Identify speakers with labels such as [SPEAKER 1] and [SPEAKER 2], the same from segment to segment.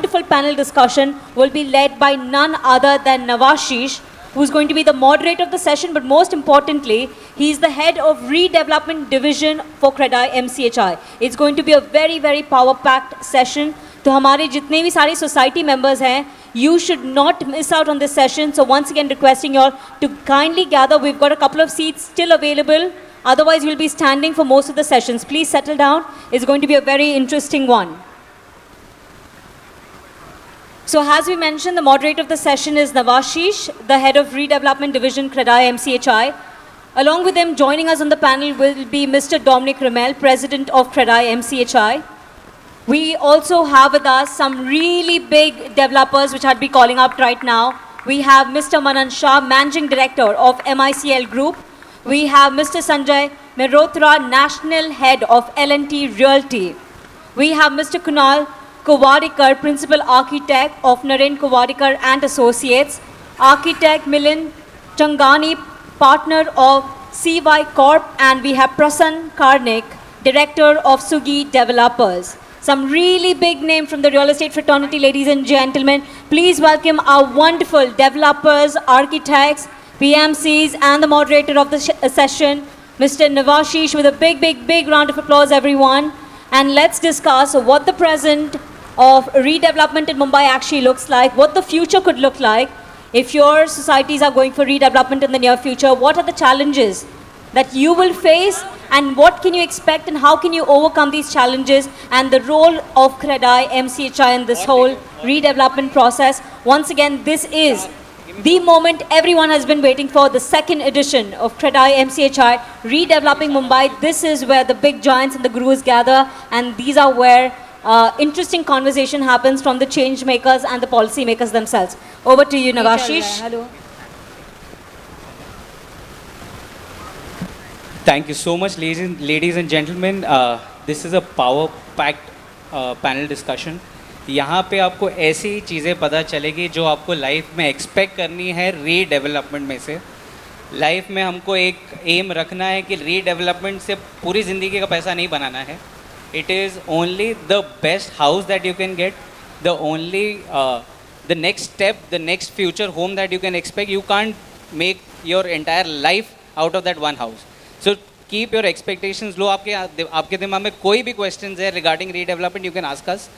[SPEAKER 1] wonderful panel discussion will be led by none other than Nawashish, who's going to be the moderator of the session, but most importantly, he's the head of Redevelopment Division for CREDAI-MCHI. It's going to be a very, very power-packed session. तो हमारे जितने भी सारे society members हैं, you should not miss out on this session. So once again, requesting you all to kindly gather. We've got a couple of seats still available. Otherwise, you'll be standing for most of the sessions. Please settle down. It's going to be a very interesting one. So as we mentioned, the moderator of the session is Nawashish, the head of Redevelopment Division, CREDAI-MCHI. Along with him, joining us on the panel will be Mr. Domnic, President of CREDAI-MCHI. We also have with us some really big developers which I'd be calling up right now. We have Mr. Manan Shah, Managing Director of MICL Group. We have Mr. Sanjay, Mehrotra, National Head of L&T Realty. We have Mr. Kunal, Kuwadekar, Principal Architect of Naren, Kuwadekar and Associates. Architect Milind, Changani, Partner of CORP. And we have Prasan Karnik, Director of Sugi Developers. Some really big name from the real estate fraternity, ladies and gentlemen. Please welcome our wonderful developers, architects, PMCs, and the moderator of the session, Mr. Nawashish, with a big, big, big round of applause, everyone. And let's discuss what the present of redevelopment in Mumbai actually looks like, what the future could look like. If your societies are going for redevelopment in the near future, what are the challenges that you will face, and what can you expect, and how can you overcome these challenges, and the role of CREDAI-MCHI in this whole redevelopment process. Once again, this is the moment everyone has been waiting for, the second edition of CREDAI-MCHI, Redeveloping Mumbai. This is where the big giants and the gurus gather, and these are where interesting conversation happens from the change makers and the policy makers themselves. Over to you, Nawashish.
[SPEAKER 2] Hello.
[SPEAKER 3] Thank you so much, ladies and gentlemen. This is a power-packed panel discussion. यहाँ पे आपको ऐसी चीज़ें पता चलेगी जो आपको life में एक्सपेक्ट करनी है रीडेवलपमेंट में से. लाइफ में हमको एक एम रखना है कि रीडेवलपमेंट से पूरी ज़िंदगी का पैसा नहीं बनाना है. It is only the best house that you can get, the next step, the next future home that you can expect. You can't make your entire life out of that one house. So keep your expectations low. आपके दिमाग में कोई भी questions है regarding redevelopment, you can ask us.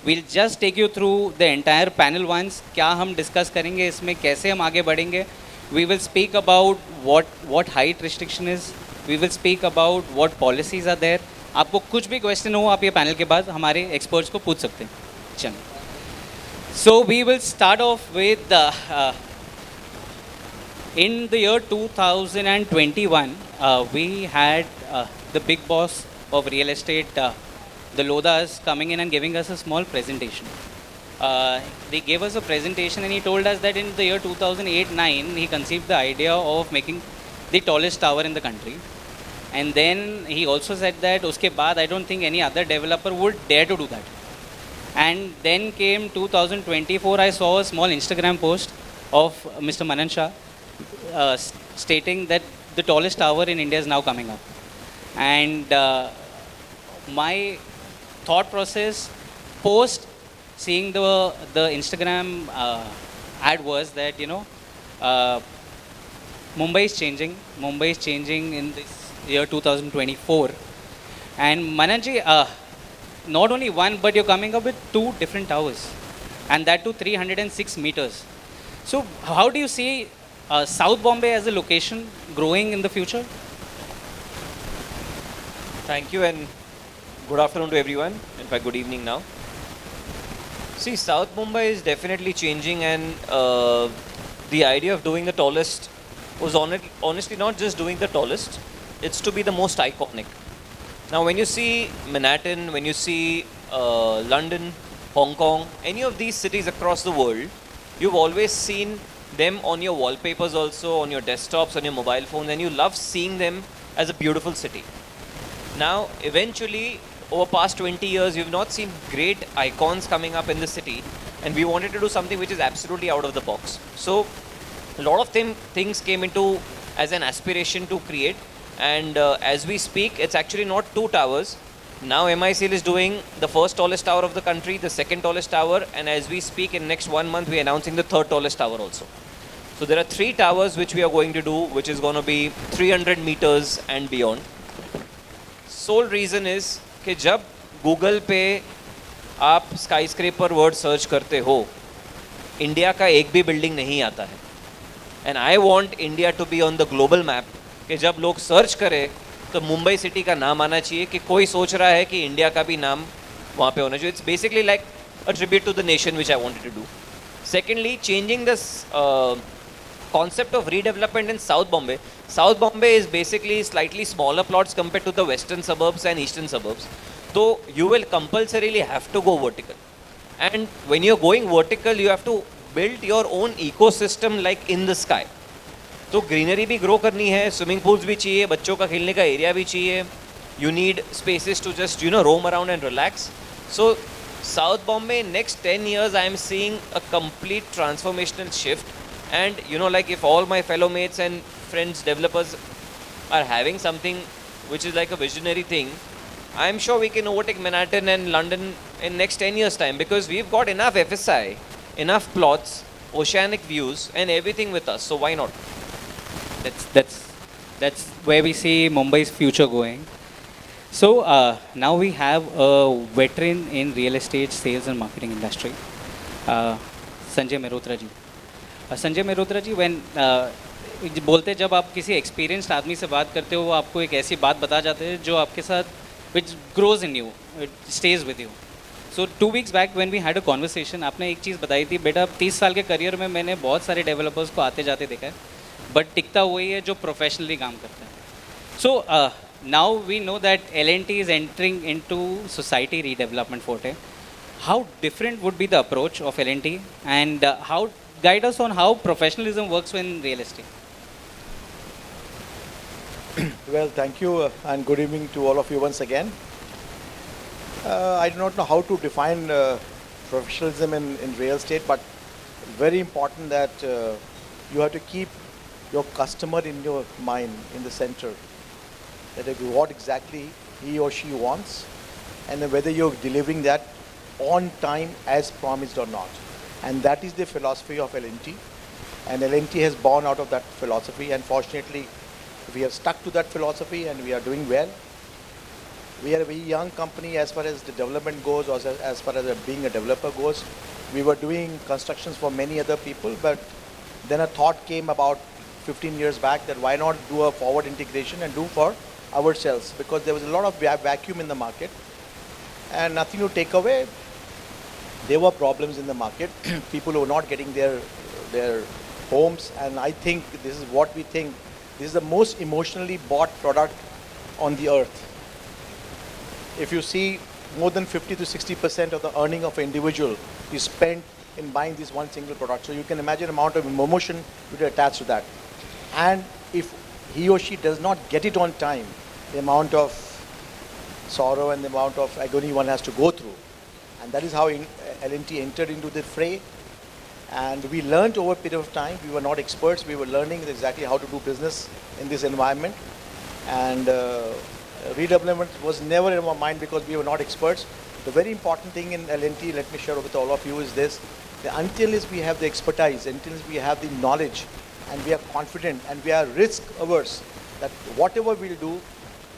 [SPEAKER 3] We'll just take you through the entire panel once. क्या हम discuss करेंगे इसमें, कैसे हम आगे बढ़ेंगे. We will speak about what height restriction is. We will speak about what policies are there. आपको कुछ भी question हो, आप ये panel के बाद हमारे experts को पूछ सकते हैं. चलो. So we will start off with in the year 2021, we had the big boss of real estate, the Lodas, coming in and giving us a small presentation. They gave us a presentation and he told us that in the year 2008-9, he conceived the idea of making the tallest tower in the country. And then he also said that uske baad, I don't think any other developer would dare to do that. And then came 2024, I saw a small Instagram post of Mr. Manan Shah stating that the tallest tower in India is now coming up. And my thought process post seeing the Instagram ad was that, you know, Mumbai is changing. Mumbai is changing in this year 2024. And Mananji, not only one, but you're coming up with 2 different towers. And that too 306 meters. So how do you see South Bombay as a location growing in the future?
[SPEAKER 4] Thank you and good afternoon to everyone. In fact, good evening now. See, South Mumbai is definitely changing, and the idea of doing the tallest was honestly not just doing the tallest, it's to be the most iconic. Now, when you see Manhattan, when you see London, Hong Kong, any of these cities across the world, you've always seen them on your wallpapers also, on your desktops, on your mobile phones, and you love seeing them as a beautiful city. Now, eventually, over past 20 years, you've not seen great icons coming up in the city, and we wanted to do something which is absolutely out of the box. So, a lot of things came into as an aspiration to create, and as we speak, it's actually not 2 towers, Now MICL is doing the first tallest tower of the country, the second tallest tower, and as we speak, in next 1 month, we are announcing the third tallest tower also. So there are 3 towers which we are going to do, which is going to be 300 meters and beyond. Sole reason is कि जब Google पे आप skyscraper word search करते हो, India का एक भी building नहीं आता है. And I want India to be on the global map कि जब लोग सर्च करें तो मुंबई सिटी का नाम आना चाहिए कि कोई सोच रहा है कि इंडिया का भी नाम वहाँ पे होना चाहिए. It's basically like a tribute to the nation which I wanted to do. Secondly, changing this concept of redevelopment in South Bombay. South Bombay is basically slightly smaller plots compared to the western suburbs and eastern suburbs. So you will compulsorily have to go vertical. And when you're going vertical, you have to build your own ecosystem like in the sky. तो greenery भी grow करनी है, swimming pools भी चाहिए, बच्चों का खेलने का एरिया भी चाहिए. You need spaces to just roam around and relax. So South Bombay, next 10 years, I am seeing a complete transformational shift. And like if all my fellow mates and friends, developers are having something which is like a visionary thing, I am sure we can overtake Manhattan and London in next 10 years time, because we've got enough FSI, enough plots, oceanic views and everything with us. So why not?
[SPEAKER 3] That's where we see Mumbai's future going. So now we have a veteran in real estate sales and marketing industry, Sanjay Mehrotra ji. Sanjay Mehrotra ji, when बोलते जब आप किसी experienced आदमी से बात करते हो, वो आपको एक ऐसी बात बता जाते हैं जो आपके साथ which grows in you, it stays with you. So 2 weeks back when we had a conversation, आपने एक चीज़ बताई थी, बेटा 30 साल के करियर में मैंने बहुत सारे डेवलपर्स को आते जाते देखा है, बट टिकता वही है जो प्रोफेशनली काम करता है. So now we know that L&T is entering into society redevelopment forte. How different would be the approach of L&T, and how guide us on how professionalism works in real estate?
[SPEAKER 2] Well, thank you and good evening to all of you once again. I do not know how to define professionalism in real estate, but very important that you have to keep your customer in your mind, in the center. That what exactly he or she wants, and then whether you're delivering that on time as promised or not. And that is the philosophy of L&T. And L&T has born out of that philosophy, and fortunately we have stuck to that philosophy and we are doing well. We are a very young company as far as the development goes, or as far as being a developer goes. We were doing constructions for many other people, but then a thought came about 15 years back that why not do a forward integration and do for ourselves, because there was a lot of vacuum in the market and nothing to take away. There were problems in the market. People who were not getting their homes, and I think this is what we think. This is the most emotionally bought product on the earth. If you see, more than 50 to 60% of the earning of an individual is spent in buying this one single product. So you can imagine the amount of emotion to attach to that. And if he or she does not get it on time, the amount of sorrow and the amount of agony one has to go through. And that is how L&T entered into the fray. And we learned over a period of time. We were not experts. We were learning exactly how to do business in this environment. And redevelopment was never in our mind because we were not experts. The very important thing in L&T, let me share with all of you, is this. Until we have the expertise, until we have the knowledge, and we are confident, and we are risk averse, that whatever we'll do,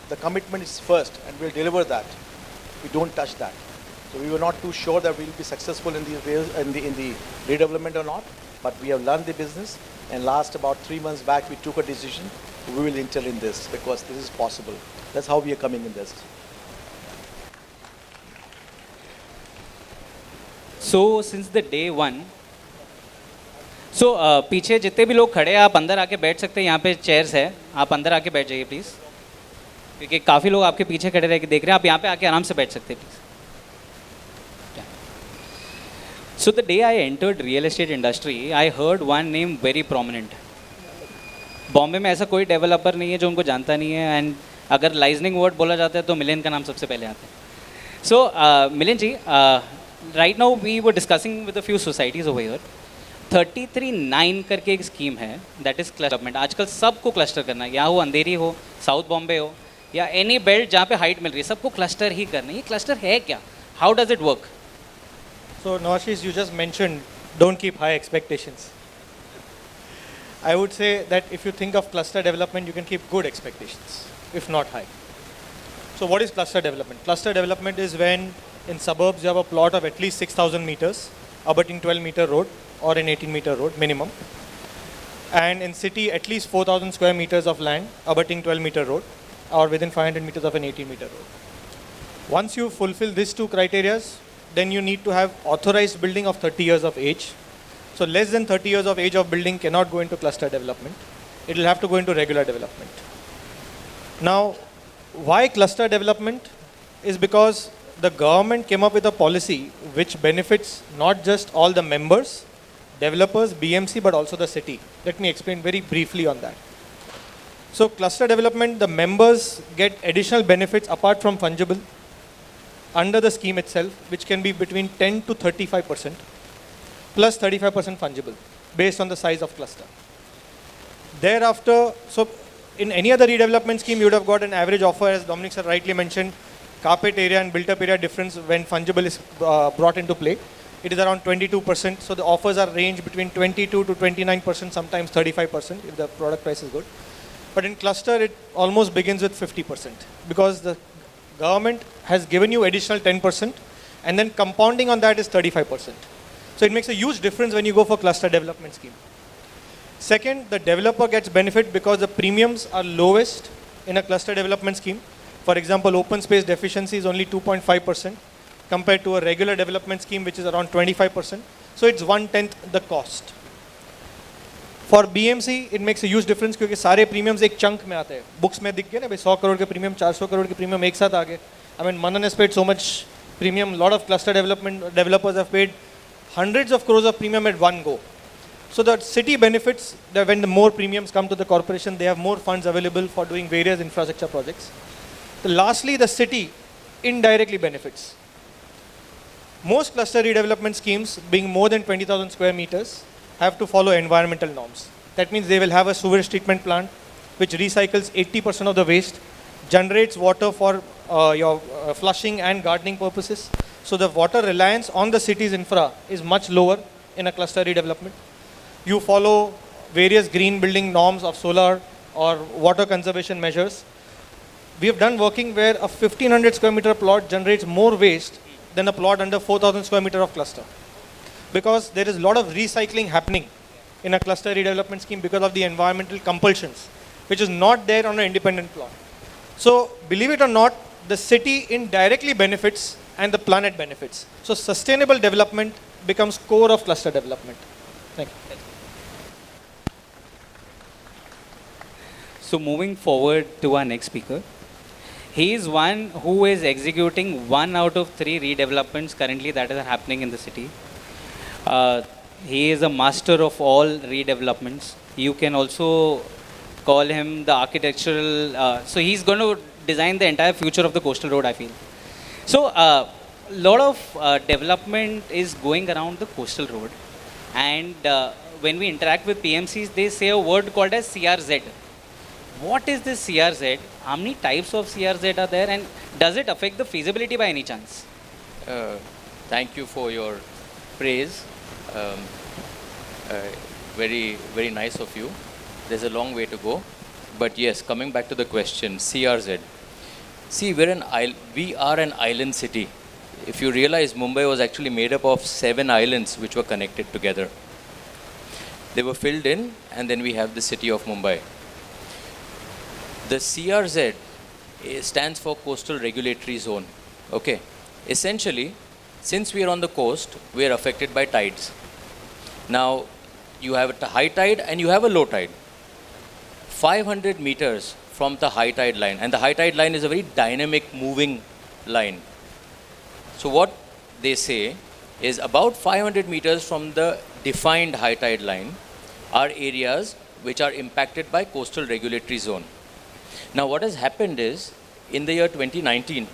[SPEAKER 2] the commitment is first, and we'll deliver that. We don't touch that. So we were not too sure that we'll be successful in the redevelopment or not, but we have learned the business, and last about 3 months back we took a decision. We will enter in this because this is possible. That's how we are coming in this.
[SPEAKER 3] So since the day one, so पीछे जितने भी लोग खड़े हैं आप अंदर आके बैठ सकते हैं, यहाँ पे चेयर्स है, आप अंदर आके बैठ जाइए प्लीज़, क्योंकि काफ़ी लोग आपके पीछे खड़े रह के देख रहे हैं, आप यहाँ पे आके आराम से बैठ सकते हैं please. So the day I entered real estate industry, I heard one name very prominent. Bombay में ऐसा कोई डेवलपर नहीं है जो उनको जानता नहीं है, एंड अगर लाइजनिंग वर्ड बोला जाता है तो मिलिंद का नाम सबसे पहले आता है. So Milind ji, right now we were discussing with a few societies over here. 33/9 करके एक स्कीम है, दैट इज़ क्लस्टर डेवलपमेंट. आजकल सबको क्लस्टर करना है, या वो अंधेरी हो, साउथ बॉम्बे हो, या एनी बेल्ट जहाँ पे हाइट मिल रही है सबको क्लस्टर ही करना है. ये क्लस्टर है क्या? How does it work?
[SPEAKER 5] So, Nawashish, you just mentioned don't keep high expectations. I would say that if you think of cluster development, you can keep good expectations, if not high. So, what is cluster development? Cluster development is when in suburbs you have a plot of at least 6,000 meters, abutting 12-meter road or an 18-meter road minimum. And in city, at least 4,000 square meters of land, abutting 12-meter road or within 500 meters of an 18-meter road. Once you fulfill these two criteria, then you need to have authorized building of 30 years of age. So less than 30 years of age of building cannot go into cluster development. It will have to go into regular development. Now, why cluster development? Is because the government came up with a policy which benefits not just all the members, developers, BMC, but also the city. Let me explain very briefly on that. So cluster development, the members get additional benefits apart from fungible under the scheme itself, which can be between 10 to 35%, plus 35% fungible, based on the size of cluster. Thereafter, so in any other redevelopment scheme, you would have got an average offer, as Domnic sir rightly mentioned, carpet area and built-up area difference when fungible is brought into play. It is around 22%, so the offers are range between 22 to 29%, sometimes 35% if the product price is good. But in cluster, it almost begins with 50%, because the government has given you additional 10%, and then compounding on that is 35%. So it makes a huge difference when you go for cluster development scheme. Second, the developer gets benefit because the premiums are lowest in a cluster development scheme. For example, open space deficiency is only 2.5% compared to a regular development scheme, which is around 25%. So it's 1/10 the cost. For BMC, it makes a huge difference because सारे premiums एक chunk में आते हैं. Books में दिख गया ना भाई 100 crore के premium, 400 crore के premium एक साथ आ गए. I mean, Manan has paid so much premium. Lot of cluster development developers have paid hundreds of crores of premium at one go. So the city benefits that when the more premiums come to the corporation, they have more funds available for doing various infrastructure projects. Lastly, the city indirectly benefits. Most cluster redevelopment schemes, being more than 20,000 square meters, have to follow environmental norms. That means they will have a sewage treatment plant which recycles 80% of the waste, generates water for your flushing and gardening purposes. So the water reliance on the city's infra is much lower in a cluster redevelopment. You follow various green building norms of solar or water conservation measures. We have done working where a 1500 square meter plot generates more waste than a plot under 4000 square meter of cluster. Because there is a lot of recycling happening in a cluster redevelopment scheme because of the environmental compulsions, which is not there on an independent plot. So believe it or not, the city indirectly benefits and the planet benefits. So sustainable development becomes core of cluster development. Thank you.
[SPEAKER 3] So moving forward to our next speaker. He is one who is executing 1 out of 3 redevelopments currently that are happening in the city. He is a master of all redevelopments. You can also call him the architectural, so he's going to design the entire future of the coastal road, I feel. So a lot of development is going around the coastal road, and when we interact with PMCs, they say a word called as CRZ. What is this CRZ? How many types of CRZ are there, and does it affect the feasibility by any chance?
[SPEAKER 6] Thank you for your praise. Very, very nice of you. There's a long way to go. But yes, coming back to the question, CRZ. See, we are an island city. If you realize, Mumbai was actually made up of 7 islands which were connected together. They were filled in, and then we have the city of Mumbai. The CRZ stands for Coastal Regulatory Zone. Okay. Essentially, since we are on the coast, we are affected by tides. Now, you have a high tide and you have a low tide. 500 meters from the high tide line, and the high tide line is a very dynamic moving line. So what they say is about 500 meters from the defined high tide line are areas which are impacted by Coastal Regulatory Zone. Now what has happened is, in the year 2019,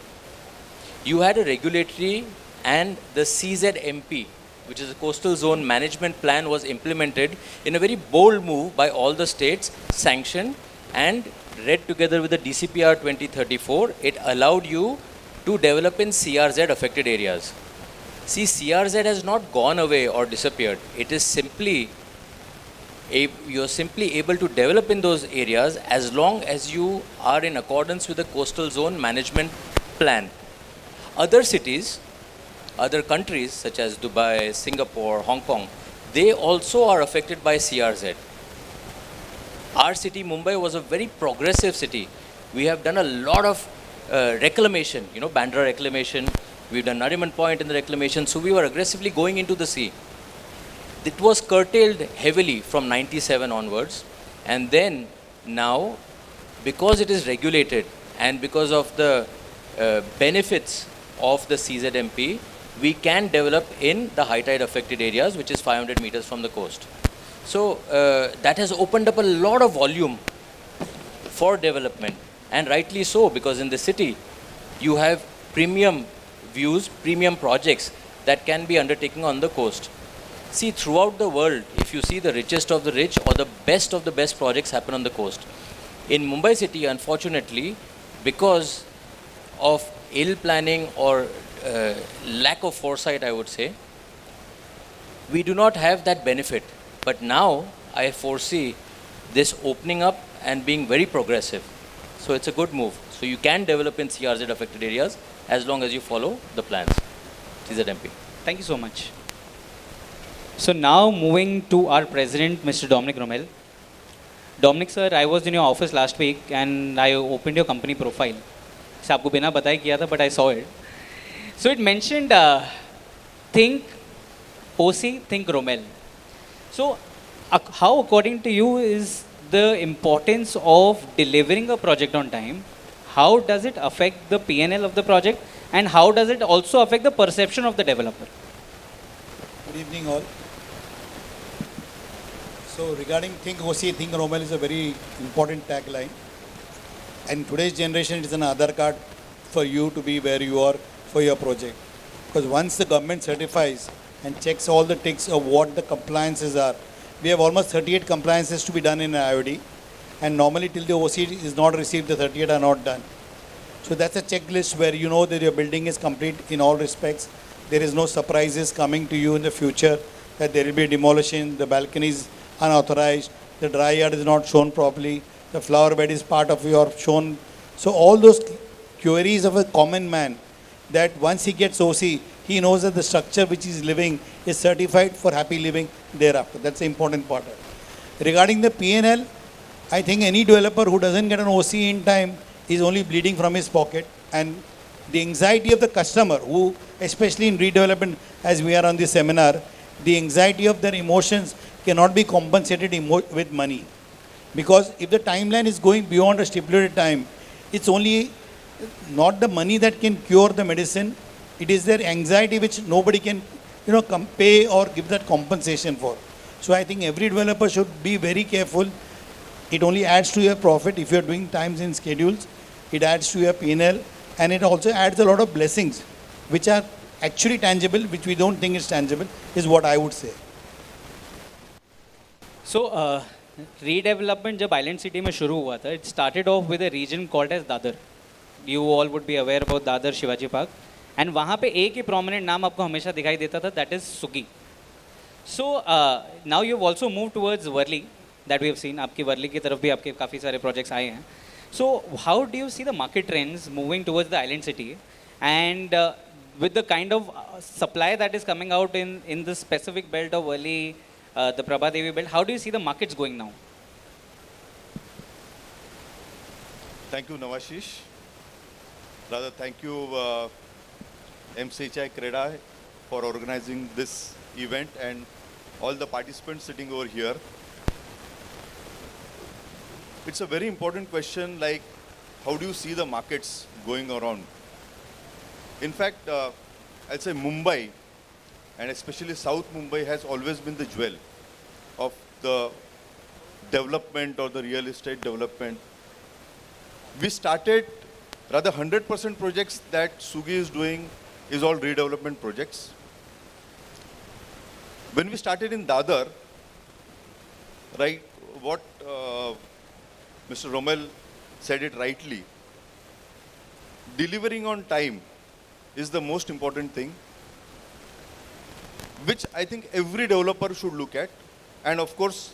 [SPEAKER 6] you had a regulatory and the CZMP, which is a Coastal Zone Management Plan, was implemented in a very bold move by all the states, sanctioned, and read together with the DCPR 2034, it allowed you to develop in CRZ affected areas. See, CRZ has not gone away or disappeared. It is simply, you're simply able to develop in those areas as long as you are in accordance with the coastal zone management plan. Other cities, other countries such as Dubai, Singapore, Hong Kong, they also are affected by CRZ. Our city, Mumbai, was a very progressive city. We have done a lot of reclamation, Bandra reclamation. We've done Nariman Point in the reclamation. So we were aggressively going into the sea. It was curtailed heavily from 97 onwards. And then now, because it is regulated and because of the benefits of the CZMP, we can develop in the high tide affected areas, which is 500 meters from the coast. So that has opened up a lot of volume for development, and rightly so, because in the city you have premium views, premium projects that can be undertaken on the coast. See, throughout the world, if you see the richest of the rich or the best of the best projects happen on the coast. In Mumbai city, unfortunately, because of ill planning or lack of foresight, I would say, we do not have that benefit. But now I foresee this opening up and being very progressive. So it's a good move. So you can develop in CRZ affected areas as long as you follow the plans. CZMP.
[SPEAKER 3] Thank you so much. So now moving to our president, Mr. Domnic Romell. Domnic sir, I was in your office last week and I opened your company profile. इसे आपको बिना बताए किया था, but I saw it. So it mentioned think OC, think Romell. So how, according to you, is the importance of delivering a project on time? How does it affect the P&L of the project, and how does it also affect the perception of the developer?
[SPEAKER 7] Good evening all. So regarding Think OC, Think Romell is a very important tagline. And today's generation, it is an Aadhaar card for you to be where you are for your project. Because once the government certifies and checks all the ticks of what the compliances are, we have almost 38 compliances to be done in IOD. And normally till the OC is not received, the 38 are not done. So that's a checklist where you know that your building is complete in all respects. There is no surprises coming to you in the future that there will be demolition, the balconies unauthorized, the dry yard is not shown properly, the flower bed is part of your shown. So all those queries of a common man, that once he gets OC, he knows that the structure which he is living is certified for happy living thereafter. That's the important part. Regarding the P&L, I think any developer who doesn't get an OC in time is only bleeding from his pocket. And the anxiety of the customer, who, especially in redevelopment, as we are on this seminar, the anxiety of their emotions cannot be compensated with money. Because if the timeline is going beyond a stipulated time, it's only not the money that can cure the medicine, it is their anxiety which nobody can pay or give that compensation for. So I think every developer should be very careful. It only adds to your profit if you're doing times in schedules. It adds to your P&L, and it also adds a lot of blessings which are actually tangible, which we don't think is tangible, is what I would say.
[SPEAKER 3] So redevelopment जब Island City में शुरू हुआ था, it started off with a region called as Dadar. You all would be aware about Dadar Shivaji Park. And वहाँ पे एक ही prominent नाम आपको हमेशा दिखाई देता था, that is Sugi. So now you've also moved towards Worli, that we have seen. आपकी वर्ली की तरफ भी आपके काफ़ी सारे projects आए हैं. So how do you see the market trends moving towards the Island City, and with the kind of supply that is coming out in the specific belt of Worli, the Prabha Devi belt, how do you see the markets going now?
[SPEAKER 8] Thank you, Nawashish. Rather, thank you, MCHI CREDAI, for organizing this event and all the participants sitting over here. It's a very important question, like how do you see the markets going around? In fact, I'll say Mumbai, and especially South Mumbai, has always been the jewel of the development or the real estate development. We started, rather 100% projects that Sugi is doing is all redevelopment projects. When we started in Dadar, right, what Mr. Romell said it rightly. Delivering on time is the most important thing, which I think every developer should look at. And of course,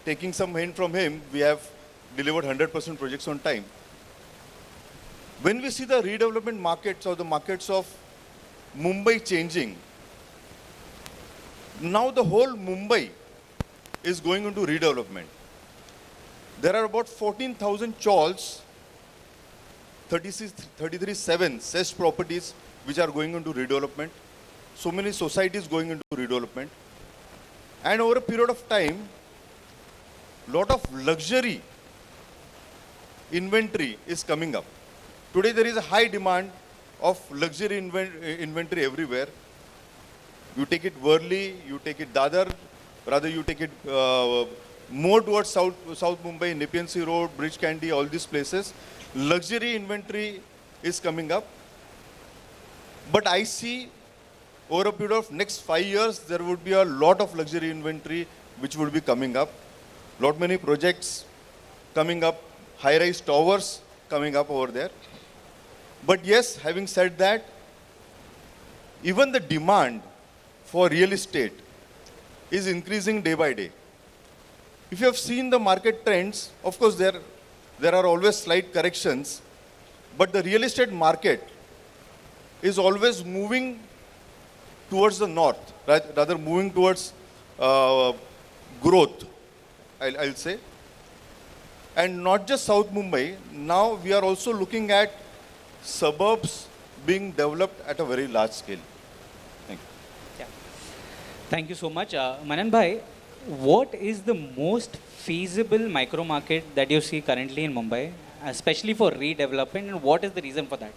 [SPEAKER 8] taking some hint from him, we have delivered 100% projects on time. When we see the redevelopment markets or the markets of Mumbai changing, now the whole Mumbai is going into redevelopment. There are about 14,000 chawls, 33,7 cessed properties which are going into redevelopment. So many societies going into redevelopment. And over a period of time, lot of luxury inventory is coming up. Today there is a high demand of luxury inventory everywhere. You take it Worli, you take it Dadar, rather you take it more towards South Mumbai, Nepean Sea Road, Bridge Candy, all these places. Luxury inventory is coming up. But I see over a period of next 5 years, there would be a lot of luxury inventory which would be coming up. Lot many projects coming up, high-rise towers coming up over there. But yes, having said that, even the demand for real estate is increasing day by day. If you have seen the market trends, of course there are always slight corrections, but the real estate market is always moving towards the north, right? Rather moving towards growth, I'll say. And not just South Mumbai, now we are also looking at suburbs being developed at a very large scale. Thank you.
[SPEAKER 3] Yeah. Thank you so much. Manan bhai, what is the most feasible micro market that you see currently in Mumbai, especially for redevelopment, and what is the reason for that?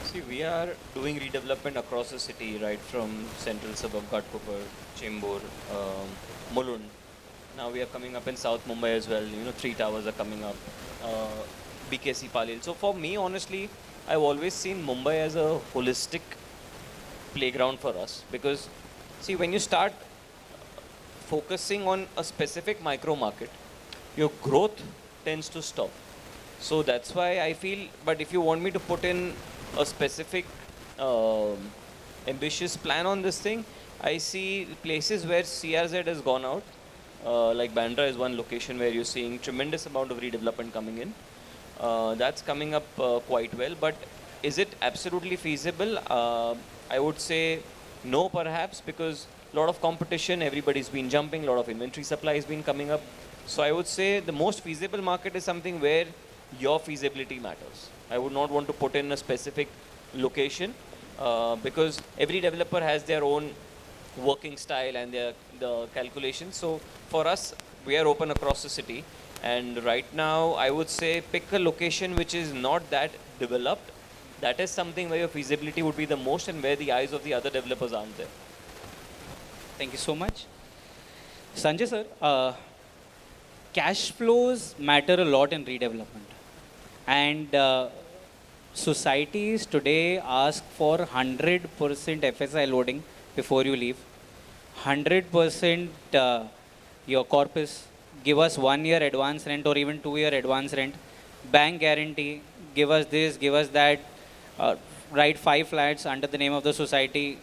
[SPEAKER 4] See, we are doing redevelopment across the city, right from central suburb, Ghatkopar, Chembur, Milind. Now we are coming up in South Mumbai as well. 3 towers are coming up. BKC Palil. So for me, honestly, I've always seen Mumbai as a holistic playground for us, because see, when you start focusing on a specific micro market, your growth tends to stop. So that's why I feel, but if you want me to put in a specific ambitious plan on this thing, I see places where CRZ has gone out, like Bandra is one location where you're seeing tremendous amount of redevelopment coming in. That's coming up quite well, but is it absolutely feasible? I would say no, perhaps, because a lot of competition, everybody's been jumping, a lot of inventory supply has been coming up. So I would say the most feasible market is something where your feasibility matters. I would not want to put in a specific location because every developer has their own working style and the calculations. So for us, we are open across the city. And right now, I would say pick a location which is not that developed. That is something where your feasibility would be the most and where the eyes of the other developers aren't there.
[SPEAKER 3] Thank you so much. Sanjay sir, cash flows matter a lot in redevelopment. And societies today ask for 100% FSI loading before you leave. 100% your corpus, give us 1 year advance rent or even 2 year advance rent. Bank guarantee, give us this, give us that. Write 5 flats under the name of the society.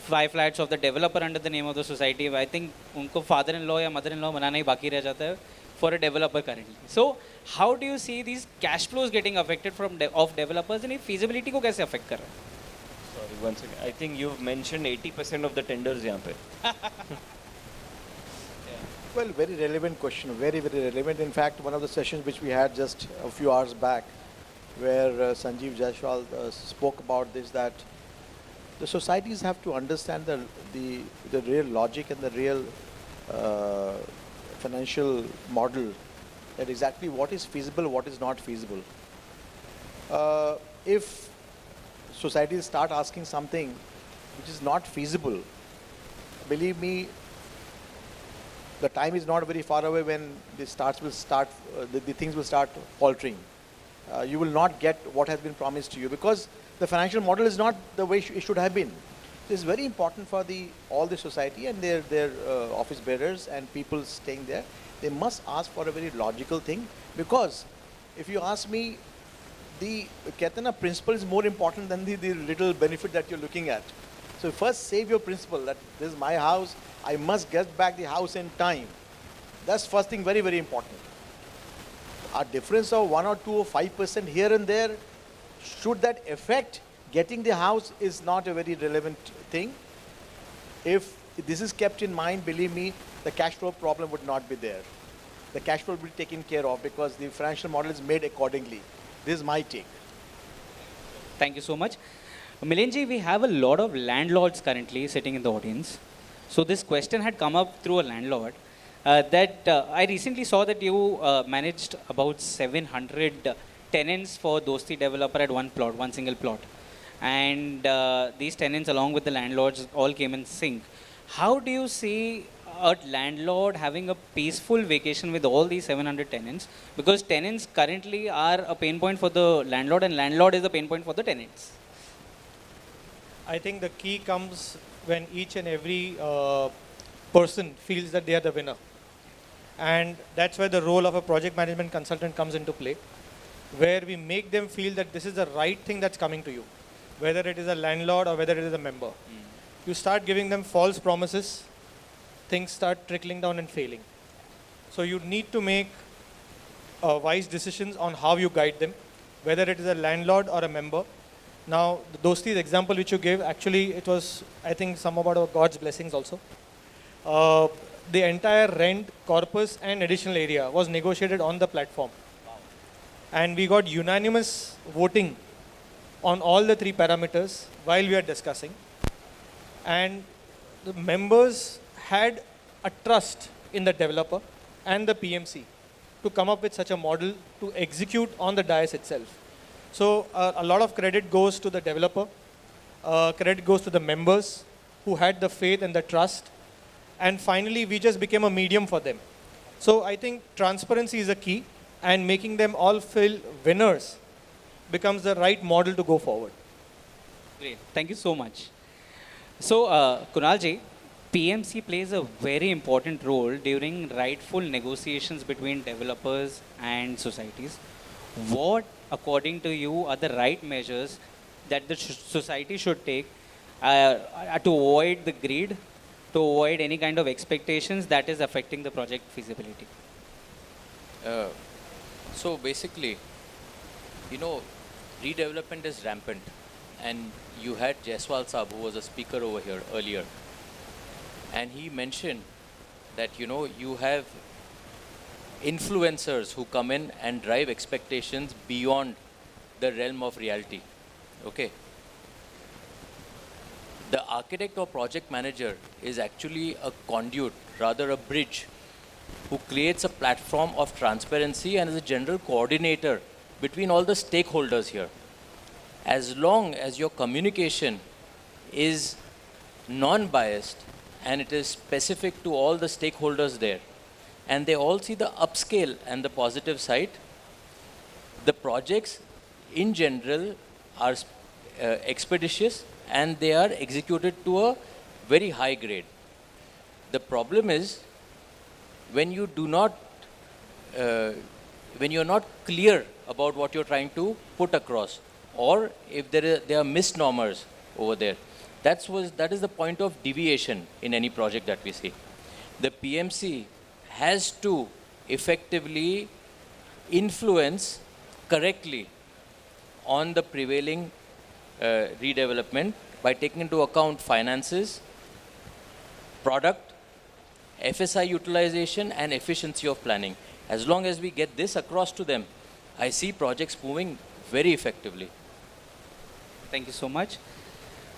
[SPEAKER 3] 5 flats of the developer under the name of the society. I think unko father-in-law or mother-in-law banana hi baki reh jata hai for a developer currently. So how do you see these cash flows getting affected of developers, and feasibility को कैसे affect कर रहा है?
[SPEAKER 4] Sorry, once again, I think you've mentioned 80% of the tenders यहाँ पे.
[SPEAKER 2] Well, very relevant question, very, very relevant. In fact, one of the sessions which we had just a few hours back, where Sanjeev Jaiswal spoke about this, that the societies have to understand the real logic and the real financial model, that exactly what is feasible, what is not feasible. If societies start asking something which is not feasible, believe me, the time is not very far away when the things will start faltering. You will not get what has been promised to you because the financial model is not the way it should have been. It's very important for all the society and their office bearers and people staying there they must ask for a very logical thing, because if you ask me, the Ketana principle is more important than the little benefit that you're looking at. So first save your principle that this is my house, I must get back the house in time. That's first thing, very, very important. A difference of 1 or 2 or 5% here and there, should that affect getting the house, is not a very relevant thing. If this is kept in mind, believe me, the cash flow problem would not be there. The cash flow will be taken care of because the financial model is made accordingly. This is my take.
[SPEAKER 3] Thank you so much. Milindji, we have a lot of landlords currently sitting in the audience. So this question had come up through a landlord. I recently saw that you managed about 700 tenants for Dosti developer at one plot, one single plot. And these tenants along with the landlords all came in sync. How do you see a landlord having a peaceful vacation with all these 700 tenants? Because tenants currently are a pain point for the landlord and landlord is a pain point for the tenants.
[SPEAKER 5] I think the key comes when each and every person feels that they are the winner. And that's where the role of a project management consultant comes into play, where we make them feel that this is the right thing that's coming to you, whether it is a landlord or whether it is a member. You start giving them false promises, things start trickling down and failing. So you need to make wise decisions on how you guide them, whether it is a landlord or a member. Now, the Dosti's example which you gave, actually it was, I think, some about God's blessings also. The entire rent, corpus and additional area was negotiated on the platform. And we got unanimous voting on all the 3 parameters while we are discussing. And the members had a trust in the developer and the PMC to come up with such a model to execute on the dais itself. So a lot of credit goes to the developer, credit goes to the members who had the faith and the trust. And finally, we just became a medium for them. So I think transparency is a key, and making them all feel winners becomes the right model to go forward.
[SPEAKER 3] Great. Thank you so much. So, Kunalji, PMC plays a very important role during rightful negotiations between developers and societies. What, according to you, are the right measures that the society should take to avoid the greed, to avoid any kind of expectations that is affecting the project feasibility?
[SPEAKER 6] So basically, redevelopment is rampant. And you had Jaiswal Saab, who was a speaker over here earlier. And he mentioned that, you have influencers who come in and drive expectations beyond the realm of reality. Okay. The architect or project manager is actually a conduit, rather a bridge, who creates a platform of transparency and is a general coordinator between all the stakeholders here. As long as your communication is non-biased and it is specific to all the stakeholders there, and they all see the upscale and the positive side, the projects in general are expeditious and they are executed to a very high grade. The problem is when you do not, when you're not clear about what you're trying to put across, or if there are misnomers over there. That is the point of deviation in any project that we see. The PMC has to effectively influence correctly on the prevailing redevelopment by taking into account finances, product, FSI utilization and efficiency of planning. As long as we get this across to them, I see projects moving very effectively.
[SPEAKER 3] Thank you so much.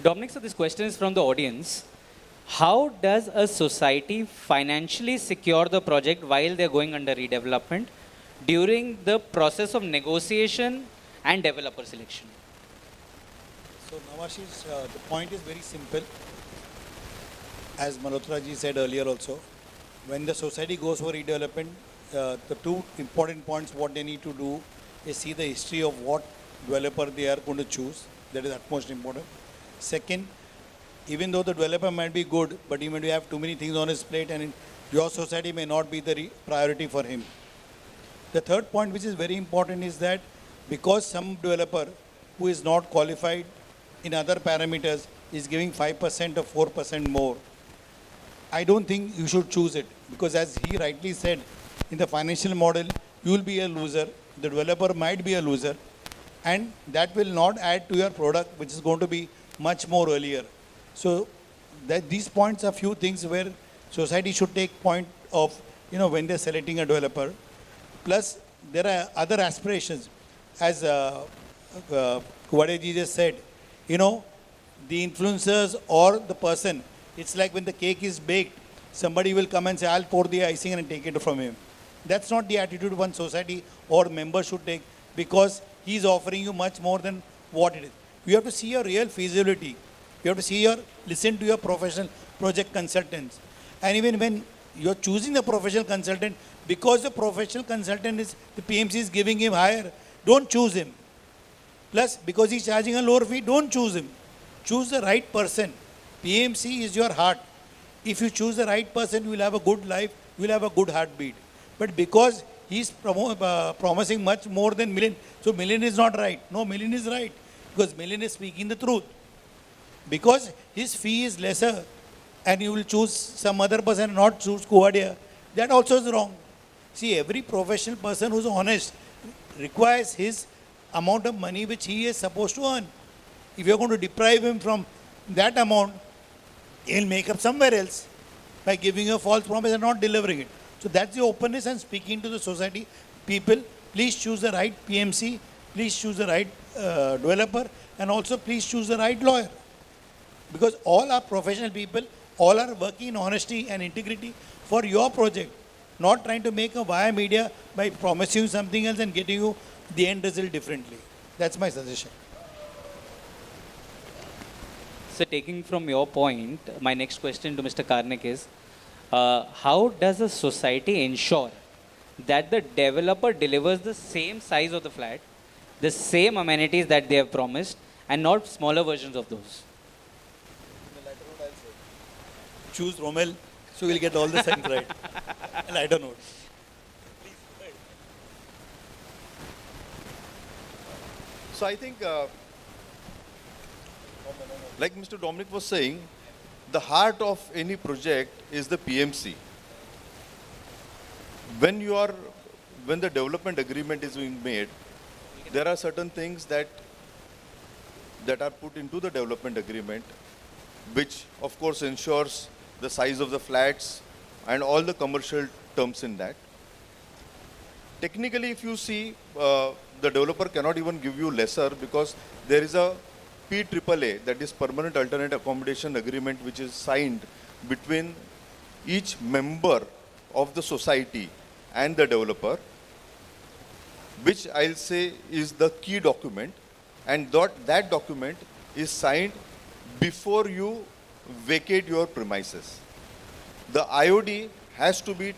[SPEAKER 3] Domnic, so this question is from the audience. How does a society financially secure the project while they're going under redevelopment during the process of negotiation and developer selection?
[SPEAKER 7] So Nawashish, the point is very simple. As Mehrotra ji said earlier also, when the society goes for redevelopment, the 2 important points what they need to do is see the history of what developer they are going to choose. That is utmost important. Second, even though the developer might be good, but he may have too many things on his plate and your society may not be the priority for him. The third point, which is very important, is that because some developer who is not qualified in other parameters is giving 5% or 4% more, I don't think you should choose it, because as he rightly said, in the financial model, you will be a loser, the developer might be a loser, and that will not add to your product, which is going to be much more earlier. So that these points are few things where society should take point of, when they're selecting a developer. Plus, there are other aspirations. As Kuwadekar just said, the influencers or the person, it's like when the cake is baked, somebody will come and say, I'll pour the icing and take it from him. That's not the attitude one society or member should take, because he's offering you much more than what it is. You have to see your real feasibility. You have to listen to your professional project consultants. And even when you're choosing the professional consultant, because the professional consultant the PMC is giving him higher, don't choose him. Plus, because he's charging a lower fee, don't choose him. Choose the right person. PMC is your heart. If you choose the right person, you will have a good life, you will have a good heartbeat. But because he's promising much more than Milind, so Milind is not right. No, Milind is right, because Milind is speaking the truth. Because his fee is lesser, and you will choose some other person and not choose Kuwadekar, that also is wrong. See, every professional person who's honest requires his amount of money which he is supposed to earn. If you're going to deprive him from that amount, he'll make up somewhere else by giving you a false promise and not delivering it. So that's the openness and speaking to the society. People, please choose the right PMC, please choose the right developer, and also please choose the right lawyer. Because all are professional people, all are working in honesty and integrity for your project, not trying to make a via media by promising you something else and getting you the end result differently. That's my suggestion.
[SPEAKER 3] So taking from your point, my next question to Mr. Karnik is, how does a society ensure that the developer delivers the same size of the flat, the same amenities that they have promised, and not smaller versions of those?
[SPEAKER 7] Choose Romell, so we'll get all the signs right. And I don't know.
[SPEAKER 8] So I think, like Mr. Domnic was saying, the heart of any project is the PMC. When the development agreement is being made, there are certain things that are put into the development agreement, which of course ensures the size of the flats and all the commercial terms in that. Technically, if you see, the developer cannot even give you lesser, because there is a PAAA, that is Permanent Alternate Accommodation Agreement, which is signed between each member of the society and the developer, which I'll say is the key document, and that document is signed before you vacate your premises. The IOD has to be,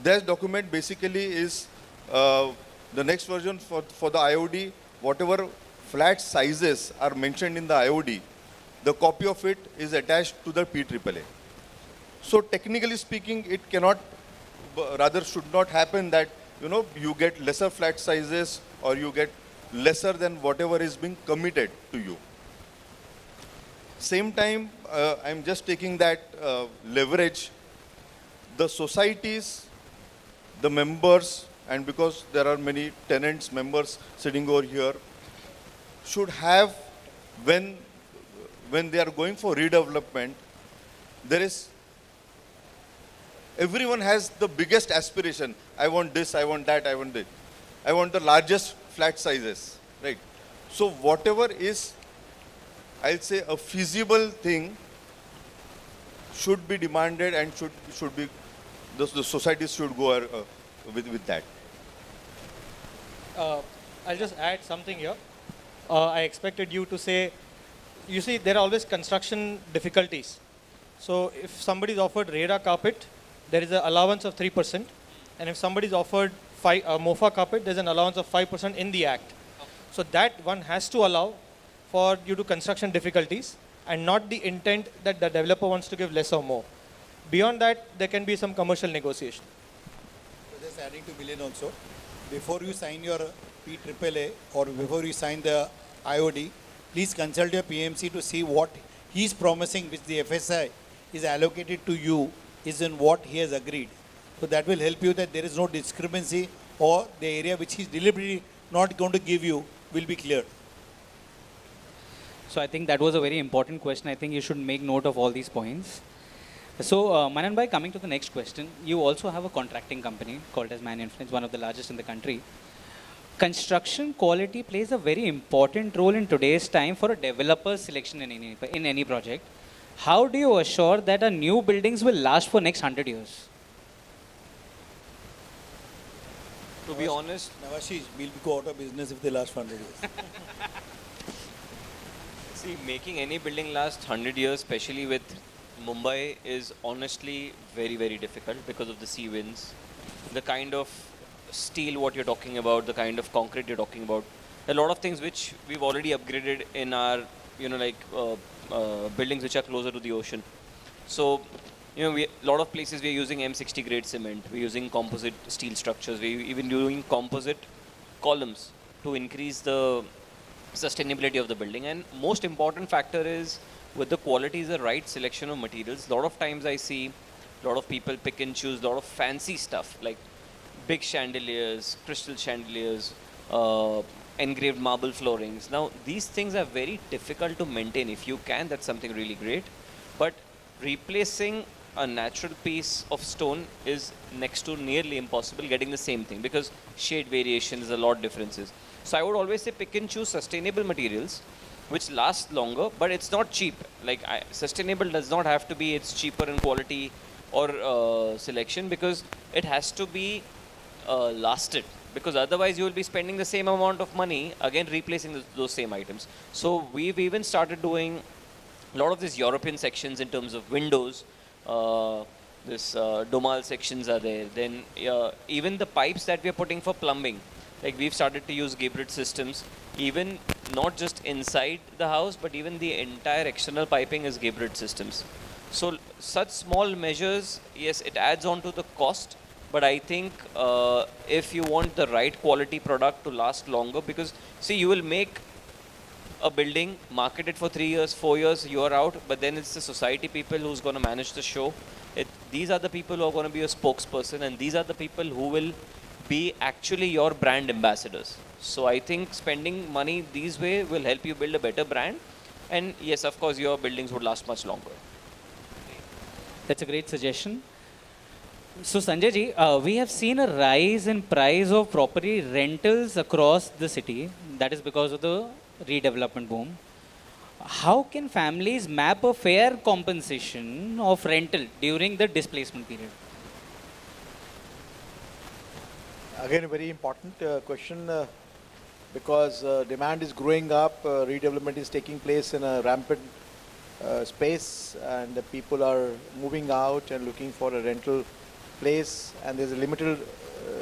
[SPEAKER 8] that document basically is the next version for the IOD, whatever flat sizes are mentioned in the IOD, the copy of it is attached to the PAAA. So technically speaking, it cannot, rather should not happen that, you get lesser flat sizes or you get lesser than whatever is being committed to you. Same time, I'm just taking that leverage, the societies, the members, and because there are many tenants, members sitting over here, should have, when they are going for redevelopment, everyone has the biggest aspiration. I want this, I want that, I want this. I want the largest flat sizes, right? So whatever is, I'll say, a feasible thing should be demanded and should be, the societies should go with that.
[SPEAKER 5] I'll just add something here. I expected you to say, you see, there are always construction difficulties. So if somebody is offered RERA carpet, there is an allowance of 3%. And if somebody is offered MOFA carpet, there's an allowance of 5% in the act. So that one has to allow for due to construction difficulties, and not the intent that the developer wants to give less or more. Beyond that, there can be some commercial negotiation.
[SPEAKER 7] So just adding to Milind also, before you sign your PAAA or before you sign the IOD, please consult your PMC to see what he's promising, which the FSI is allocated to you, is in what he has agreed. So that will help you that there is no discrepancy, or the area which he's deliberately not going to give you will be cleared.
[SPEAKER 3] So I think that was a very important question. I think you should make note of all these points. So Manan bhai, coming to the next question, you also have a contracting company called as Man Influence, one of the largest in the country. Construction quality plays a very important role in today's time for a developer's selection in any project. How do you assure that our new buildings will last for next 100 years?
[SPEAKER 4] To be honest,
[SPEAKER 7] Nawashish, we'll go out of business if they last 100 years.
[SPEAKER 4] see, making any building last 100 years, especially with Mumbai, is honestly very, very difficult because of the sea winds. The kind of steel what you're talking about, the kind of concrete you're talking about. A lot of things which we've already upgraded in our, buildings which are closer to the ocean. So, a lot of places we're using M60 grade cement. We're using composite steel structures. We're even doing composite columns to increase the sustainability of the building. And most important factor is with the quality is the right selection of materials. A lot of times I see a lot of people pick and choose a lot of fancy stuff like big chandeliers, crystal chandeliers, engraved marble floorings. Now these things are very difficult to maintain. If you can, that's something really great. But replacing a natural piece of stone is next to nearly impossible getting the same thing because shade variations, a lot differences. So I would always say pick and choose sustainable materials which last longer, but it's not cheap. Sustainable does not have to be it's cheaper in quality or selection, because it has to be lasted, because otherwise you will be spending the same amount of money again replacing those same items. So we've even started doing a lot of these European sections in terms of windows. This Domnic sections are there. Then even the pipes that we are putting for plumbing, like we've started to use giblet systems, even not just inside the house, but even the entire external piping is giblet systems. So such small measures, yes, it adds on to the cost, but I think if you want the right quality product to last longer, because see, you will make a building, market it for 3 years, 4 years, you are out, but then it's the society people who's going to manage the show. These are the people who are going to be a spokesperson, and these are the people who will be actually your brand ambassadors. So I think spending money these way will help you build a better brand, and yes, of course, your buildings would last much longer.
[SPEAKER 3] That's a great suggestion. So Sanjay ji, we have seen a rise in price of property rentals across the city. That is because of the redevelopment boom. How can families map a fair compensation of rental during the displacement period?
[SPEAKER 2] Again, a very important question because demand is growing up, redevelopment is taking place in a rampant space, and the people are moving out and looking for a rental place, and there's a limited